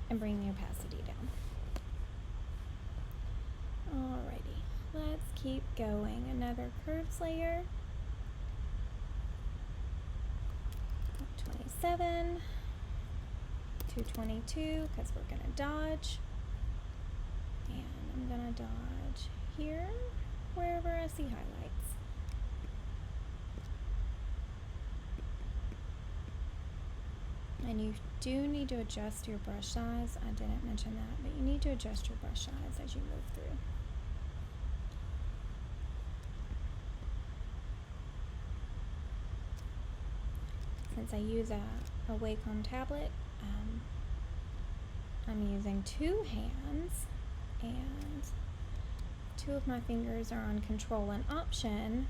and bring the opacity down. Alrighty, let's keep going. Another curves layer. 27, 222, because we're gonna dodge. And I'm gonna dodge here, wherever I see highlights. And you do need to adjust your brush size. I didn't mention that, but you need to adjust your brush size as you move through. Since I use a Wacom tablet, I'm using two hands, and two of my fingers are on Control and Option.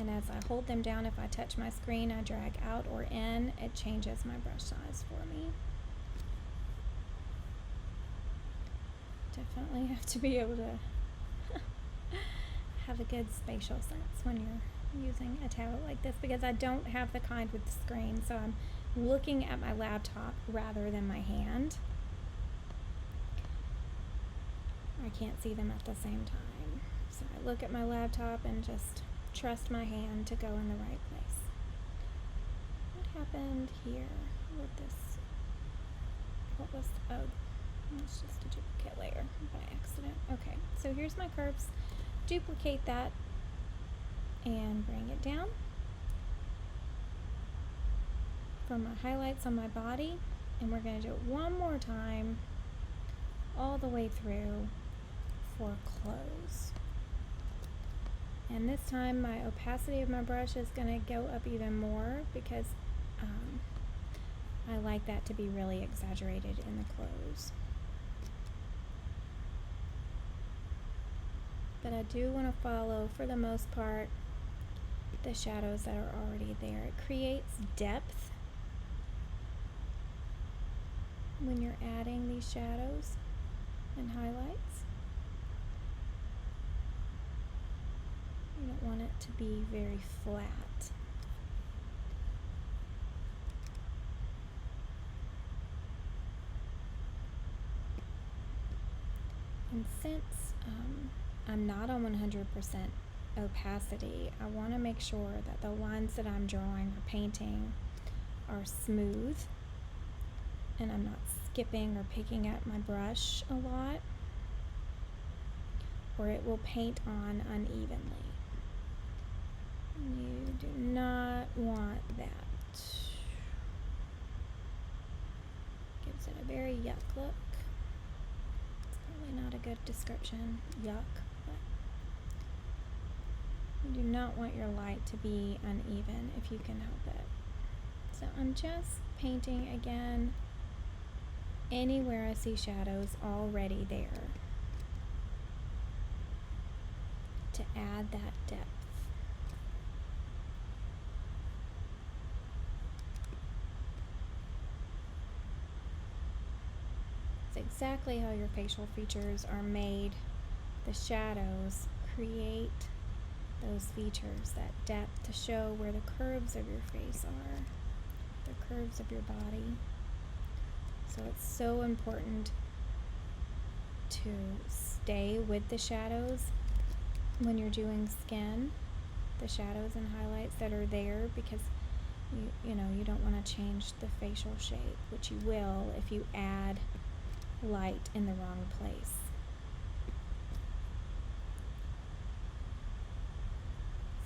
And as I hold them down, if I touch my screen, I drag out or in, it changes my brush size for me. Definitely have to be able to have a good spatial sense when you're using a tablet like this, because I don't have the kind with the screen, so I'm looking at my laptop rather than my hand. I can't see them at the same time. So I look at my laptop and just trust my hand to go in the right place. What happened here with this? What was, oh, it's just a duplicate layer by accident. Okay, so here's my curves. Duplicate that and bring it down. For my highlights on my body, and we're going to do it one more time all the way through for close. And this time my opacity of my brush is going to go up even more because I like that to be really exaggerated in the close. But I do want to follow, for the most part, the shadows that are already there. It creates depth when you're adding these shadows and highlights. You don't want it to be very flat. And since I'm not on 100% opacity, I want to make sure that the lines that I'm drawing or painting are smooth and I'm not skipping or picking at my brush a lot, or it will paint on unevenly. You do not want that. Gives it a very yuck look. It's probably not a good description, yuck, but you do not want your light to be uneven if you can help it. So I'm just painting again anywhere I see shadows already there to add that depth. It's exactly how your facial features are made. The shadows create those features, that depth, to show where the curves of your face are, the curves of your body. So it's so important to stay with the shadows when you're doing skin, the shadows and highlights that are there, because you know, you don't want to change the facial shape, which you will if you add light in the wrong place.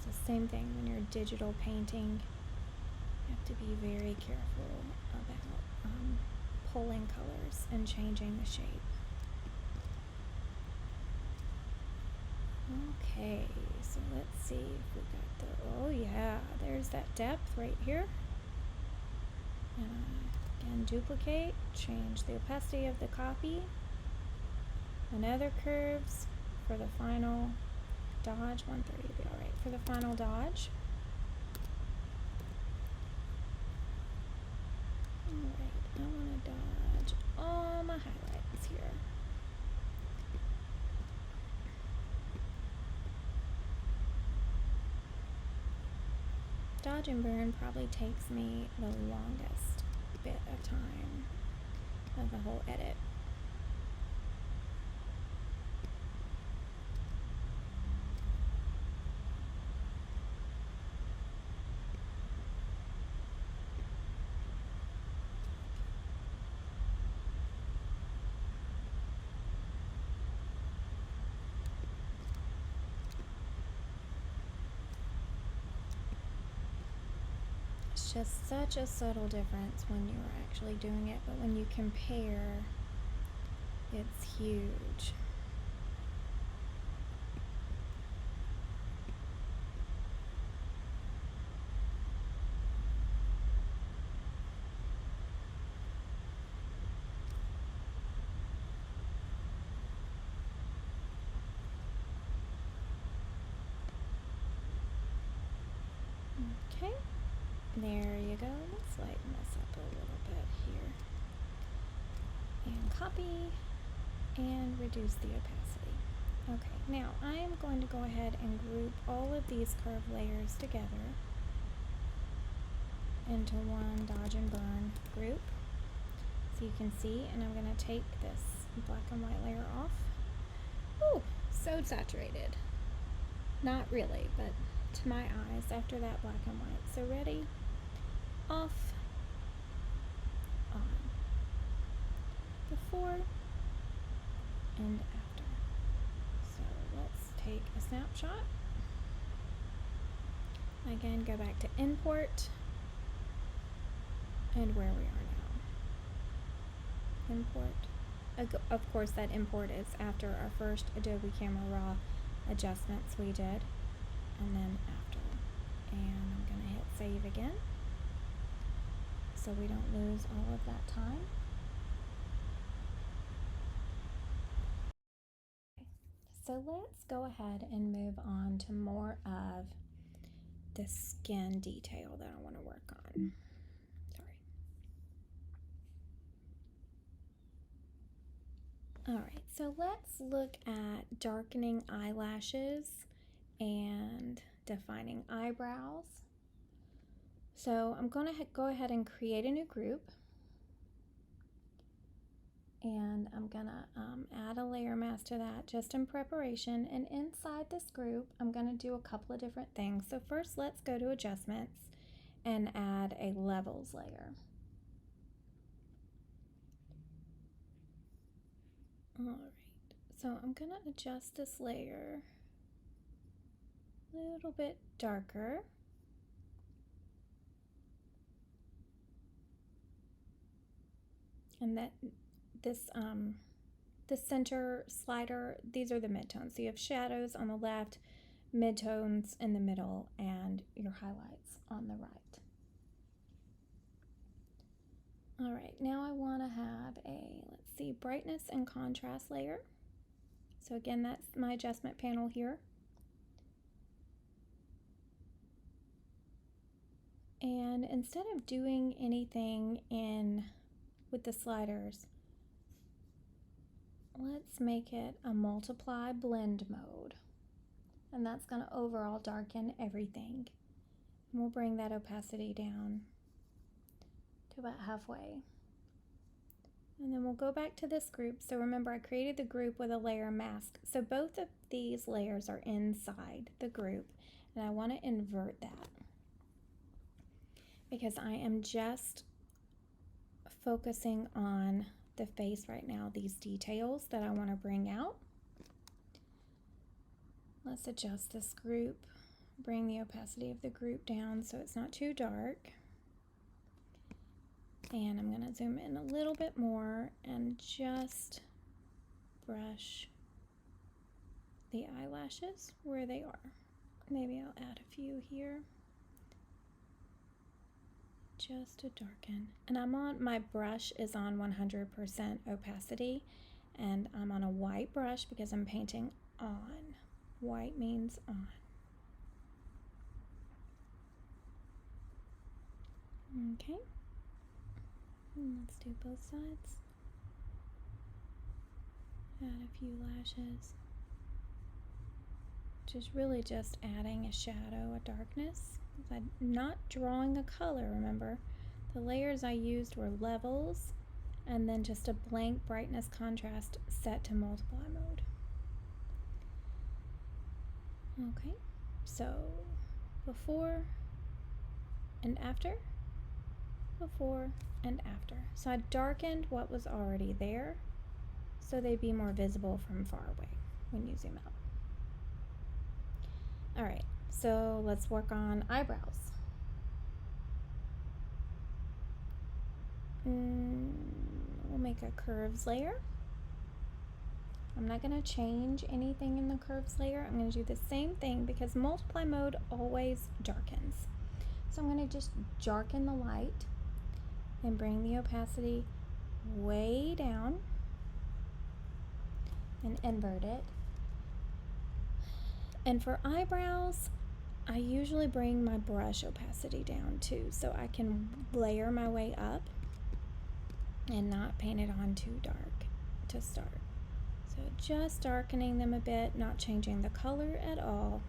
So same thing when you're digital painting, you have to be very careful about pulling colors and changing the shape. Okay, so let's see if we got the, oh yeah, there's that depth right here. Again, duplicate, change the opacity of the copy, another curves for the final dodge, 130 to be alright for the final dodge. Alright, I want to dodge all my highlights here. Dodge and burn probably takes me the longest bit of time of the whole edit. It's just such a subtle difference when you're actually doing it, but when you compare, it's huge. Okay. There you go. Let's lighten this up a little bit here. And copy and reduce the opacity. Okay, now I am going to go ahead and group all of these curve layers together into one dodge and burn group. So you can see, and I'm going to take this black and white layer off. Ooh, so saturated. Not really, but to my eyes after that black and white. So ready? Off, on, before, and after. So let's take a snapshot. Again, go back to import and where we are now. Import Of course, that import is after our first Adobe Camera Raw adjustments we did, and then after. And I'm going to hit save again so we don't lose all of that time. So let's go ahead and move on to more of the skin detail that I want to work on. Alright, so let's look at darkening eyelashes and defining eyebrows. So I'm going to go ahead and create a new group. And I'm going to add a layer mask to that just in preparation. And inside this group, I'm going to do a couple of different things. So first, let's go to adjustments and add a levels layer. Alright, so I'm going to adjust this layer a little bit darker. And that the center slider, these are the midtones. So you have shadows on the left, midtones in the middle, and your highlights on the right. All right, now I want to have a, let's see, brightness and contrast layer. So again, that's my adjustment panel here. And instead of doing anything with the sliders, let's make it a multiply blend mode. And that's going to overall darken everything. And we'll bring that opacity down to about halfway. And then we'll go back to this group. So remember, I created the group with a layer mask. So both of these layers are inside the group, and I want to invert that because I am just focusing on the face right now, these details that I want to bring out. Let's adjust this group, bring the opacity of the group down so it's not too dark. And I'm going to zoom in a little bit more and just brush the eyelashes where they are. Maybe I'll add a few here just to darken. And my brush is on 100% opacity, and I'm on a white brush because I'm painting on. White means on. Okay. Let's do both sides. Add a few lashes. Just really just adding a shadow, a darkness. I'm not drawing a color, remember. The layers I used were levels and then just a blank brightness contrast set to multiply mode. Okay, so before and after, before and after. So I darkened what was already there so they'd be more visible from far away when you zoom out. All right, so let's work on eyebrows. We'll make a curves layer. I'm not going to change anything in the curves layer. I'm going to do the same thing because multiply mode always darkens. So I'm going to just darken the light and bring the opacity way down and invert it. And for eyebrows, I usually bring my brush opacity down too, so I can layer my way up and not paint it on too dark to start. So just darkening them a bit, not changing the color at all,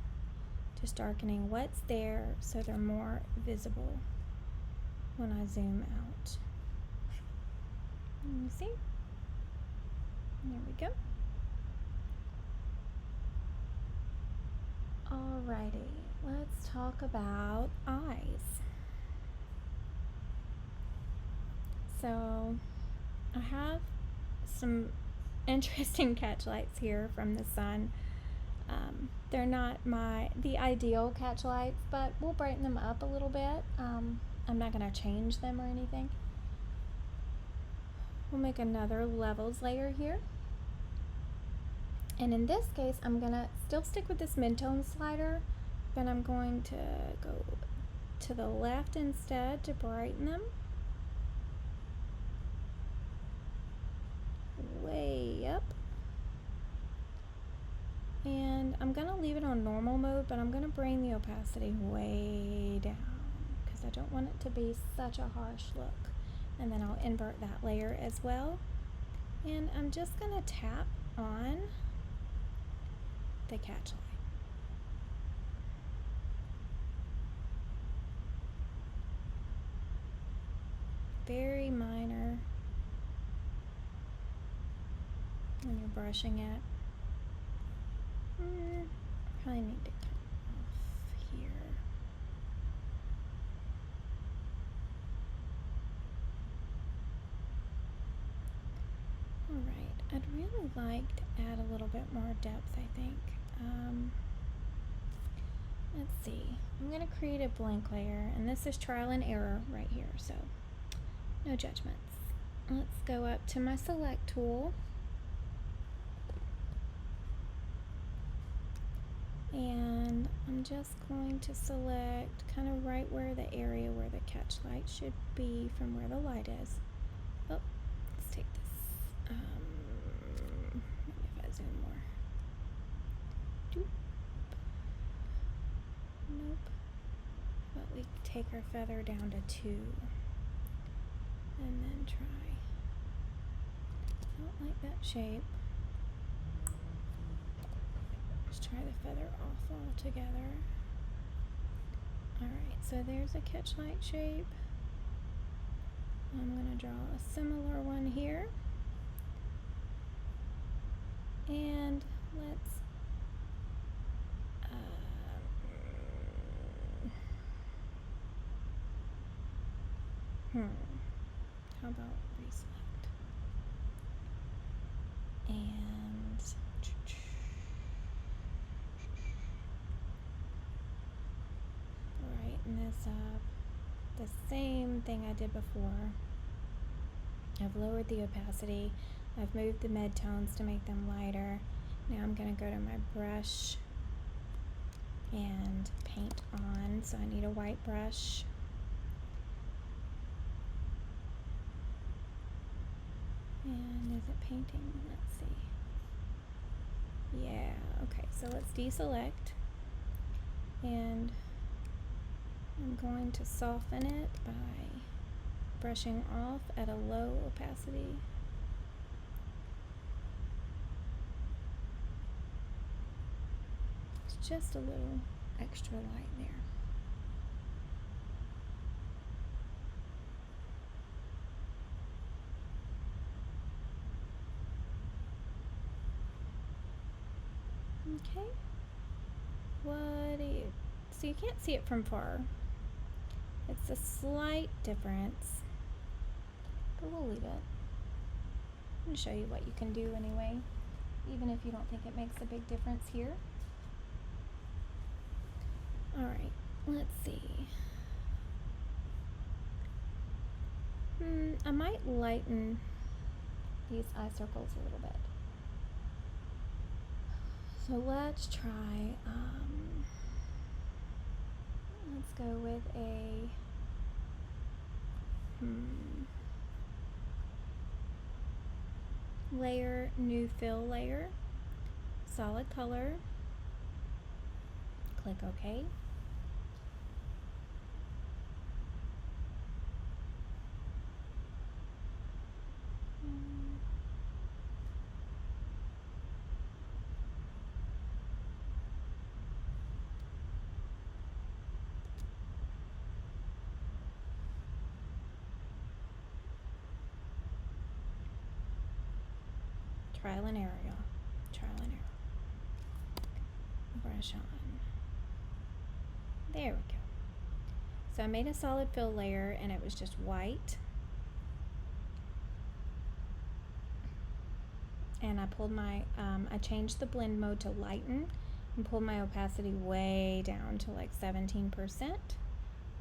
just darkening what's there so they're more visible when I zoom out. You see? There we go. Alrighty, let's talk about eyes. So I have some interesting catch lights here from the sun. They're not the ideal catch lights, but we'll brighten them up a little bit. I'm not going to change them or anything. We'll make another levels layer here. And in this case, I'm gonna still stick with this mid-tone slider, but I'm going to go to the left instead to brighten them. Way up. And I'm gonna leave it on normal mode, but I'm gonna bring the opacity way down because I don't want it to be such a harsh look. And then I'll invert that layer as well. And I'm just gonna tap on the catch light. Very minor when you're brushing it. Probably need to cut off here. Alright, I'd really like to add a little bit more depth, I think. Let's see. I'm going to create a blank layer, and this is trial and error right here, so no judgments. Let's go up to my select tool. And I'm just going to select kind of right where the area where the catch light should be from where the light is. Oh, let's take this. Maybe if I zoom more. Doop. Nope. But we take our feather down to 2. And then try. I don't like that shape. Just try the feather off altogether. Alright, so there's a catch light shape. I'm going to draw a similar one here. And let's how about reselect? And brighten this up. The same thing I did before. I've lowered the opacity. I've moved the mid-tones to make them lighter. Now I'm going to go to my brush and paint on. So I need a white brush. And is it painting? Let's see. Yeah, okay, so let's deselect. And I'm going to soften it by brushing off at a low opacity. It's just a little extra light there. Okay, what do you, so you can't see it from far. It's a slight difference, but we'll leave it. I'm going to show you what you can do anyway, even if you don't think it makes a big difference here. Alright, let's see. I might lighten these eye circles a little bit. So let's try, let's go with a, layer, new fill layer, solid color, click OK. Trial and error, y'all. Trial and error. Brush on. There we go. So I made a solid fill layer and it was just white. And I pulled my, I changed the blend mode to lighten and pulled my opacity way down to like 17%.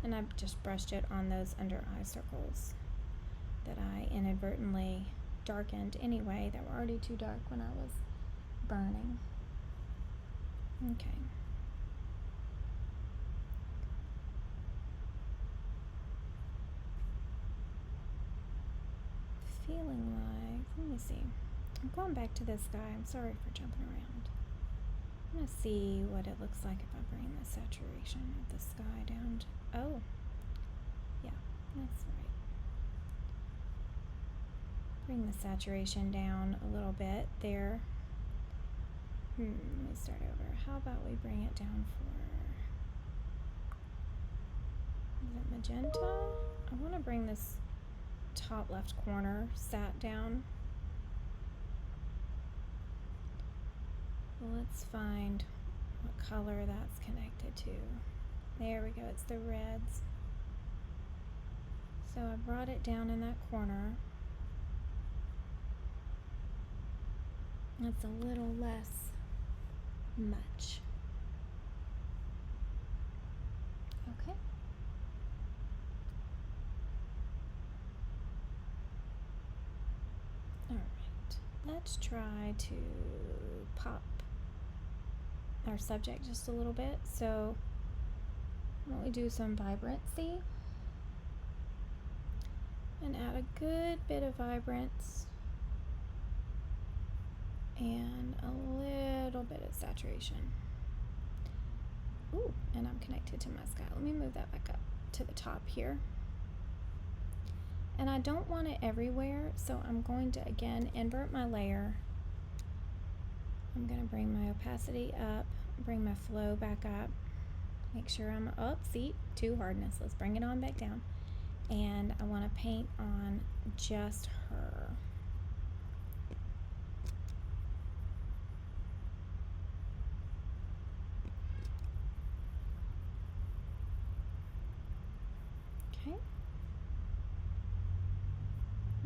And I just brushed it on those under eye circles that I inadvertently darkened anyway, that were already too dark when I was burning. Okay. Feeling like, let me see. I'm going back to this guy. I'm sorry for jumping around. I'm going to see what it looks like if I bring the saturation of the sky down to, oh, yeah, that's right. Bring the saturation down a little bit there. Let me start over. How about we bring it down for, is it magenta? I want to bring this top left corner sat down. Well, let's find what color that's connected to. There we go, it's the reds. So I brought it down in that corner. That's a little less much. Okay. All right, let's try to pop our subject just a little bit. So why don't we do some vibrancy and add a good bit of vibrance and a little bit of saturation. Ooh, and I'm connected to my sky. Let me move that back up to the top here. And I don't want it everywhere, so I'm going to again invert my layer. I'm going to bring my opacity up, bring my flow back up, make sure I'm up, see, to hardness. Let's bring it on back down. And I want to paint on just her. Okay.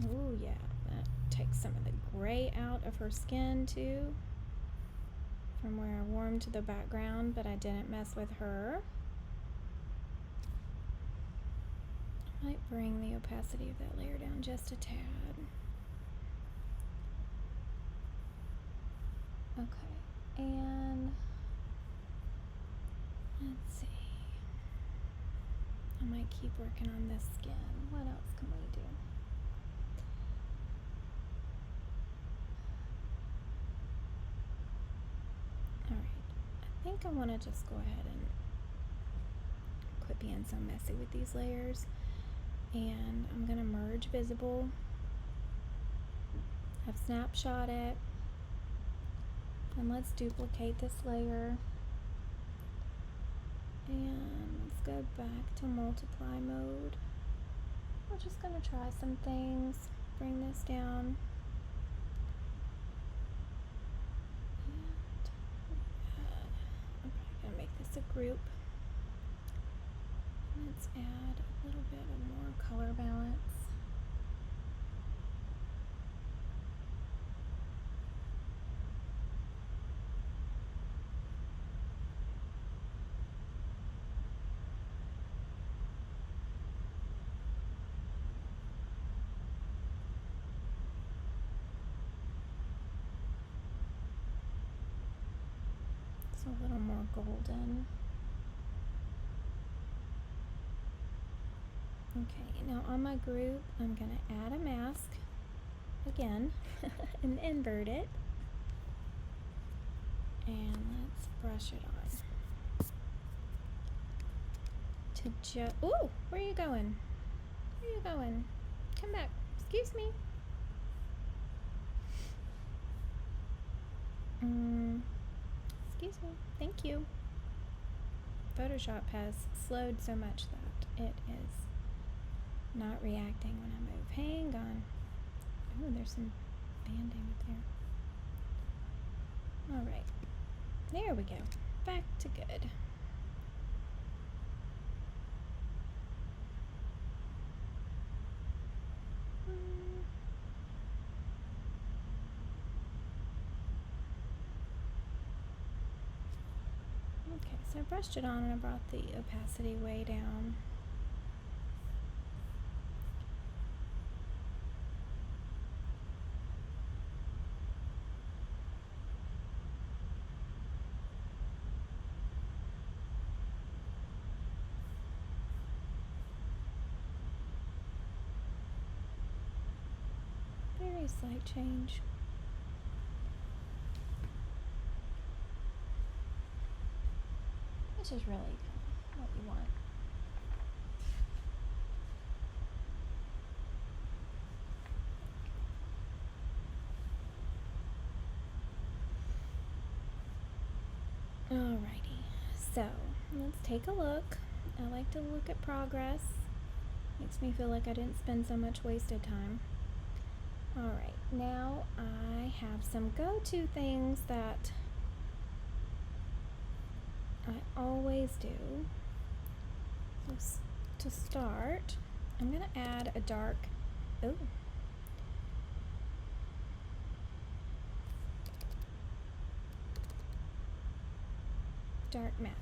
Ooh, yeah, that takes some of the gray out of her skin too, from where I warmed the background, but I didn't mess with her. I might bring the opacity of that layer down just a tad. Okay, and let's see. I might keep working on this skin. What else can we do? Alright, I think I want to just go ahead and quit being so messy with these layers. And I'm going to merge visible. I've snapshot it. And let's duplicate this layer. And let's go back to multiply mode. We're just going to try some things. Bring this down. And I'm probably going to make this a group. Let's add a little bit of more color balance. It's a little more golden. Okay, now on my group, I'm going to add a mask again and invert it. And let's brush it on. To just, ooh, where are you going? Where are you going? Come back. Excuse me. Excuse me. Thank you. Photoshop has slowed so much that it is not reacting when I move. Hang on. Oh, there's some banding up there. Alright. There we go. Back to good. Okay, so I brushed it on and I brought the opacity way down. a slight change. Which is really what you want. Alrighty, so let's take a look. I like to look at progress. Makes me feel like I didn't spend so much wasted time. Alright, now I have some go-to things that I always do. So to start, I'm going to add a dark, dark matte.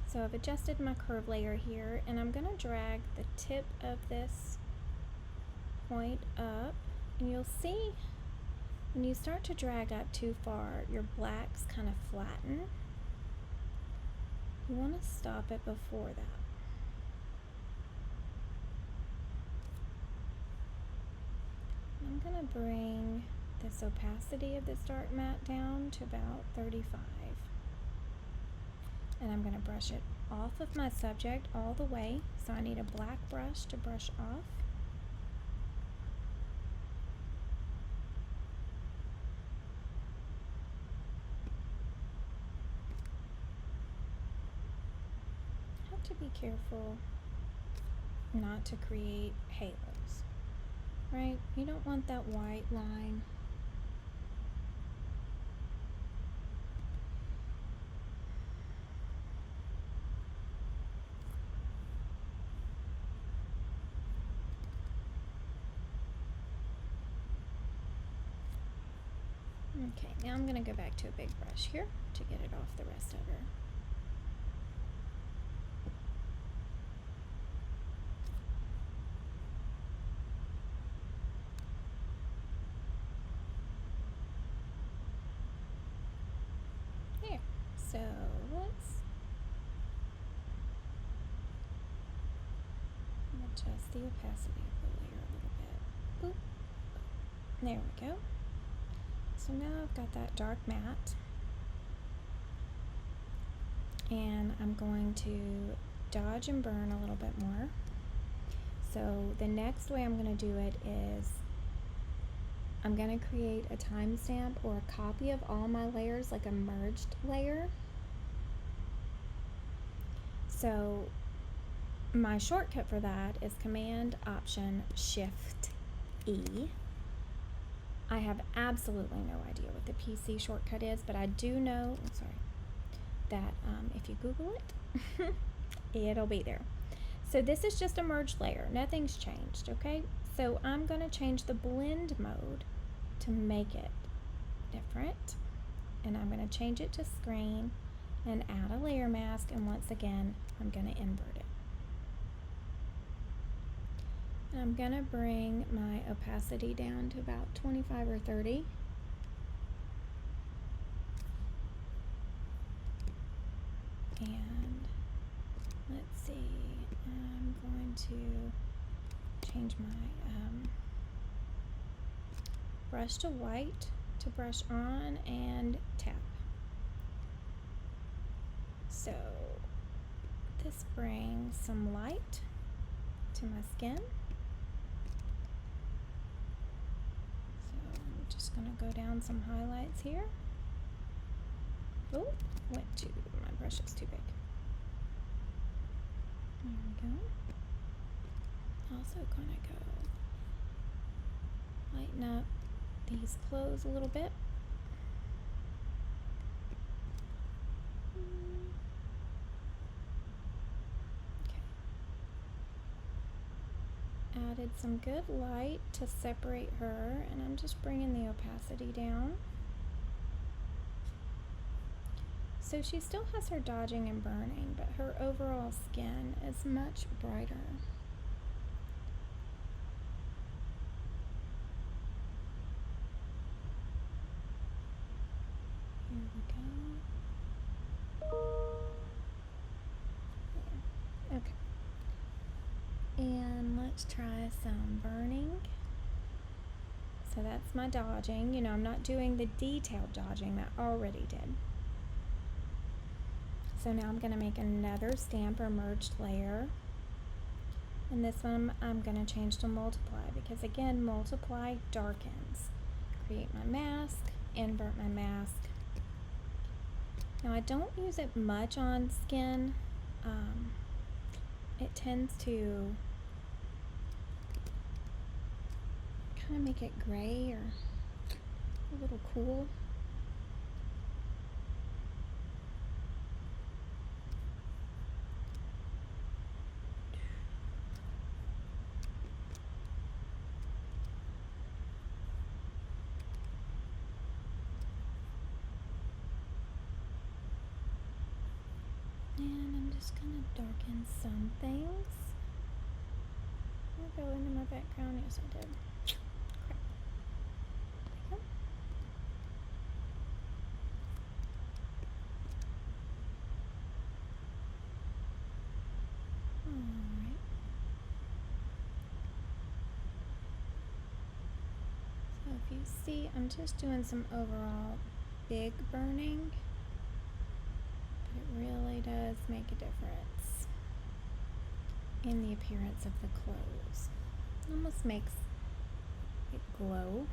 So I've adjusted my curve layer here, and I'm going to drag the tip of this point up, and you'll see when you start to drag up too far, your blacks kind of flatten. You want to stop it before that. I'm going to bring this opacity of this dark matte down to about 35. And I'm going to brush it off of my subject all the way. So I need a black brush to brush off. Have to be careful not to create halos, right? You don't want that white line. Okay, now I'm going to go back to a big brush here to get it off the rest of her. There. So let's adjust the opacity of the layer a little bit. Boop. There we go. So now I've got that dark matte, and I'm going to dodge and burn a little bit more. So the next way I'm going to do it is I'm going to create a timestamp or a copy of all my layers, like a merged layer. So my shortcut for that is Command Option Shift E. I have absolutely no idea what the PC shortcut is, but I do know, that if you Google it, it'll be there. So this is just a merged layer. Nothing's changed, okay? So I'm going to change the blend mode to make it different. And I'm going to change it to screen and add a layer mask. And once again, I'm going to invert it. I'm going to bring my opacity down to about 25 or 30. And let's see, I'm going to change my brush to white to brush on and tap. So this brings some light to my skin. Just going to go down some highlights here. Oh, my brush is too big. There we go. Also going to go lighten up these clothes a little bit. Added some good light to separate her, and I'm just bringing the opacity down. So she still has her dodging and burning, but her overall skin is much brighter. Here we go. There. Okay. And let's Let's try some burning. So that's my dodging. You know, I'm not doing the detailed dodging that I already did. So now I'm going to make another stamp or merged layer. And this one I'm going to change to multiply because again, multiply darkens. Create my mask, invert my mask. Now I don't use it much on skin. It tends to kind of make it gray or a little cool. And I'm just going to darken some things. I'll go into my background. Yes, I did. Crap. There we go. Alright. So if you see, I'm just doing some overall big burning. It really does make a difference in the appearance of the clothes. It almost makes it glow.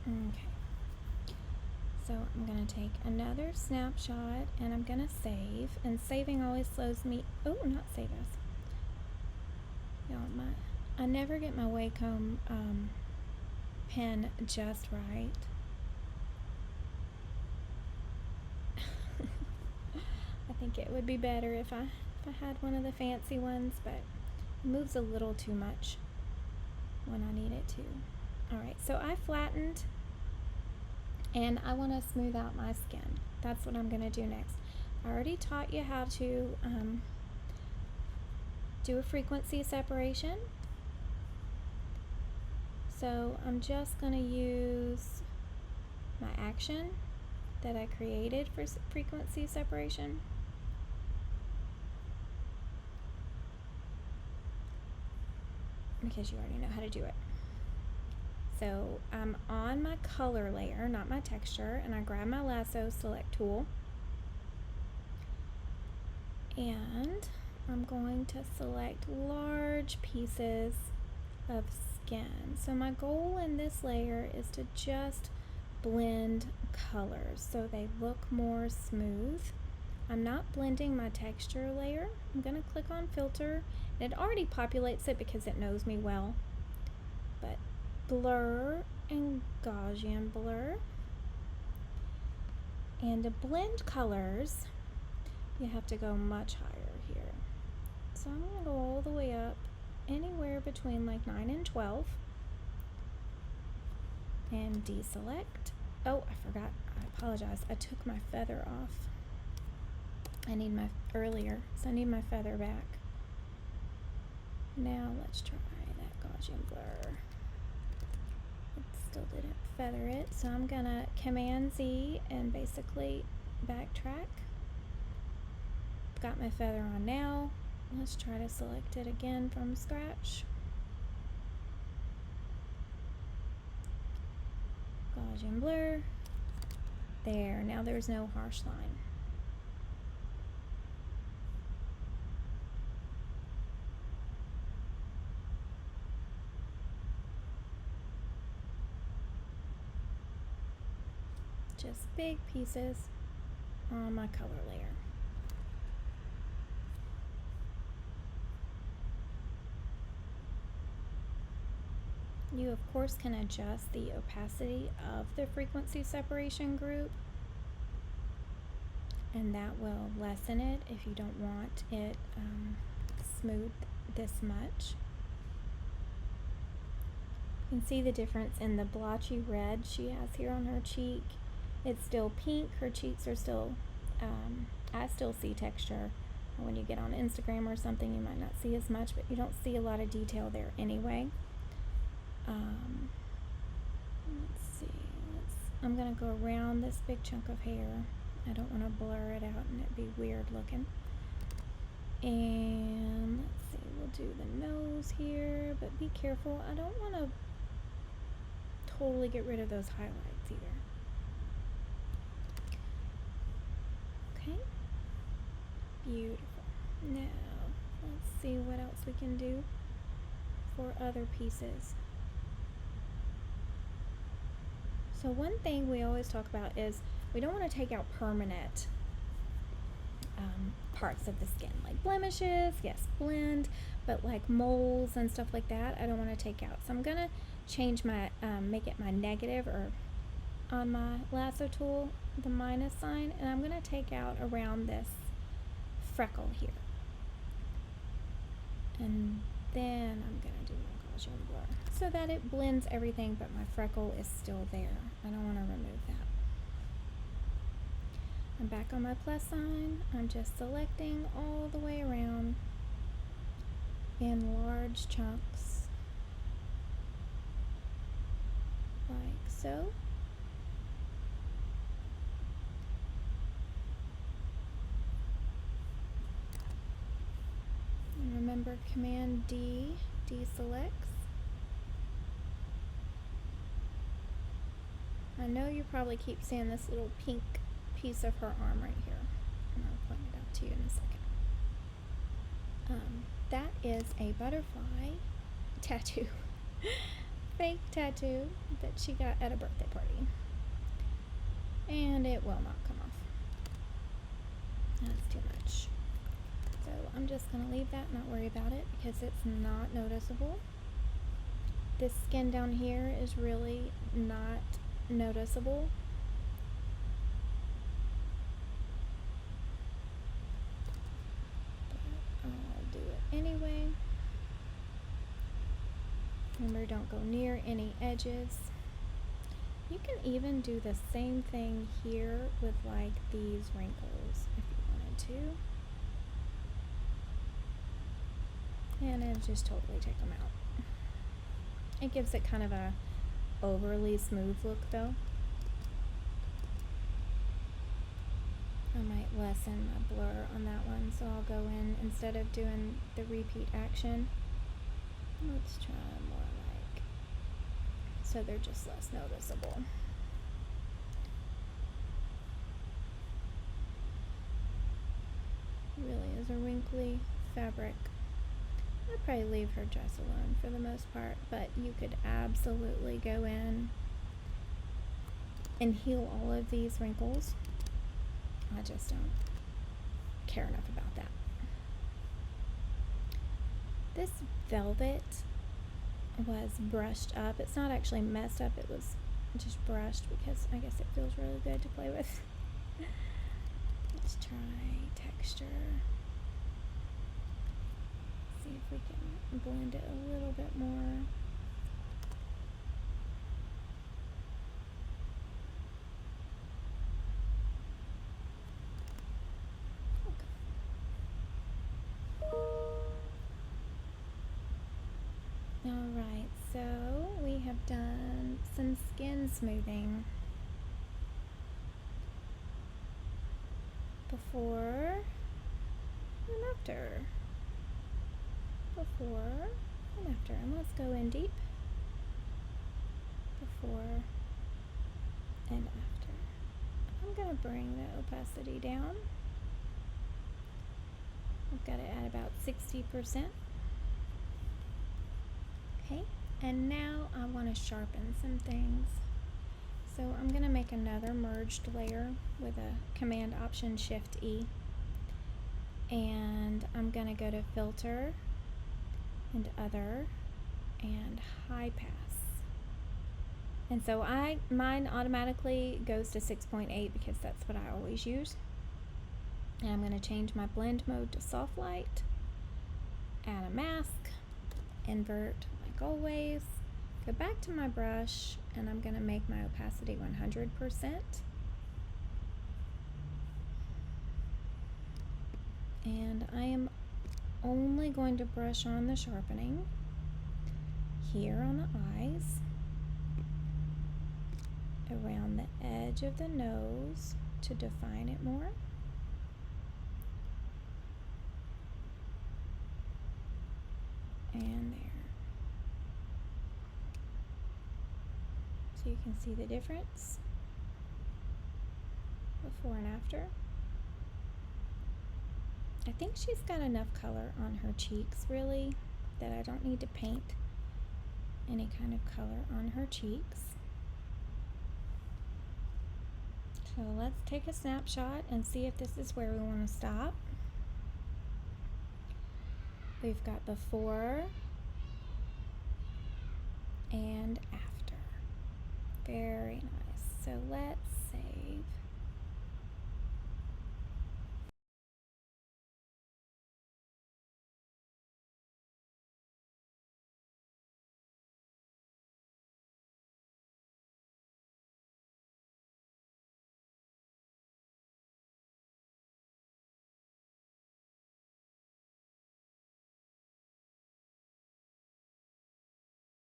Okay. So I'm going to take another snapshot and I'm going to save. And saving always slows me. Oh, not save as. Y'all, I never get my Wacom pen just right. I think it would be better if I had one of the fancy ones, but it moves a little too much when I need it to. Alright, so I flattened and I want to smooth out my skin. That's what I'm going to do next. I already taught you how to do a frequency separation. So I'm just going to use my action that I created for frequency separation. Because you already know how to do it. So I'm on my color layer, not my texture, and I grab my lasso select tool. And I'm going to select large pieces of skin. So my goal in this layer is to just blend colors so they look more smooth. I'm not blending my texture layer. I'm going to click on filter. It already populates it because it knows me well. But blur and Gaussian blur. And to blend colors, you have to go much higher here. So I'm going to go all the way up, anywhere between like 9 and 12. And deselect. Oh, I forgot. I apologize. I took my feather off. I need my so I need my feather back. Now let's try that Gaussian blur. It still didn't feather it, so I'm gonna Command Z and basically backtrack. Got my feather on now. Let's try to select it again from scratch. Gaussian blur. There, now there's no harsh line. Just big pieces on my color layer. You of course can adjust the opacity of the frequency separation group, and that will lessen it if you don't want it smooth this much. You can see the difference in the blotchy red she has here on her cheek. It's still pink, her cheeks are still, I still see texture. When you get on Instagram or something, you might not see as much, but you don't see a lot of detail there anyway. Let's see, let's I'm going to go around this big chunk of hair. I don't want to blur it out and it'd be weird looking. And let's see, we'll do the nose here, but be careful. I don't want to totally get rid of those highlights either. Okay, beautiful. Now, let's see what else we can do for other pieces. So one thing we always talk about is we don't want to take out permanent parts of the skin, like blemishes, yes, blend, but like moles and stuff like that, I don't want to take out. So I'm gonna change my, make it my negative, or on my lasso tool, the minus sign, and I'm gonna take out around this freckle here. And then I'm gonna do my Gaussian blur so that it blends everything, but my freckle is still there. I don't want to remove that. I'm back on my plus sign. I'm just selecting all the way around in large chunks, like so. And remember, Command D deselects. I know you probably keep seeing this little pink piece of her arm right here, and I'll point it out to you in a second. That is a butterfly tattoo, fake tattoo that she got at a birthday party, and it will not come off. That's too much. So I'm just going to leave that, not worry about it, because it's not noticeable. This skin down here is really not noticeable. But I'll do it anyway. Remember, don't go near any edges. You can even do the same thing here with like these wrinkles if you wanted to. And it'll just totally take them out. It gives it kind of a overly smooth look though. I might lessen my blur on that one, so I'll go in, instead of doing the repeat action, let's try more like, so they're just less noticeable. It really is a wrinkly fabric. I'd probably leave her dress alone for the most part, but you could absolutely go in and heal all of these wrinkles. I just don't care enough about that. This velvet was brushed up. It's not actually messed up, it was just brushed because I guess it feels really good to play with. Let's try texture. See if we can blend it a little bit more. Alright, so we have done some skin smoothing before and after. Before and after. And let's go in deep. Before and after. I'm going to bring the opacity down. I've got it at about 60%. Okay, and now I want to sharpen some things. So I'm going to make another merged layer with a Command Option Shift E. And I'm going to go to Filter and Other and High Pass. And so mine automatically goes to 6.8 because that's what I always use. And I'm going to change my blend mode to soft light, add a mask, invert like always, go back to my brush, and I'm going to make my opacity 100%. And I am only going to brush on the sharpening here on the eyes. around the edge of the nose to define it more. And there. So you can see the difference before and after. I think she's got enough color on her cheeks, really, that I don't need to paint any kind of color on her cheeks. So let's take a snapshot and see if this is where we want to stop. We've got before and after. Very nice. So let's save.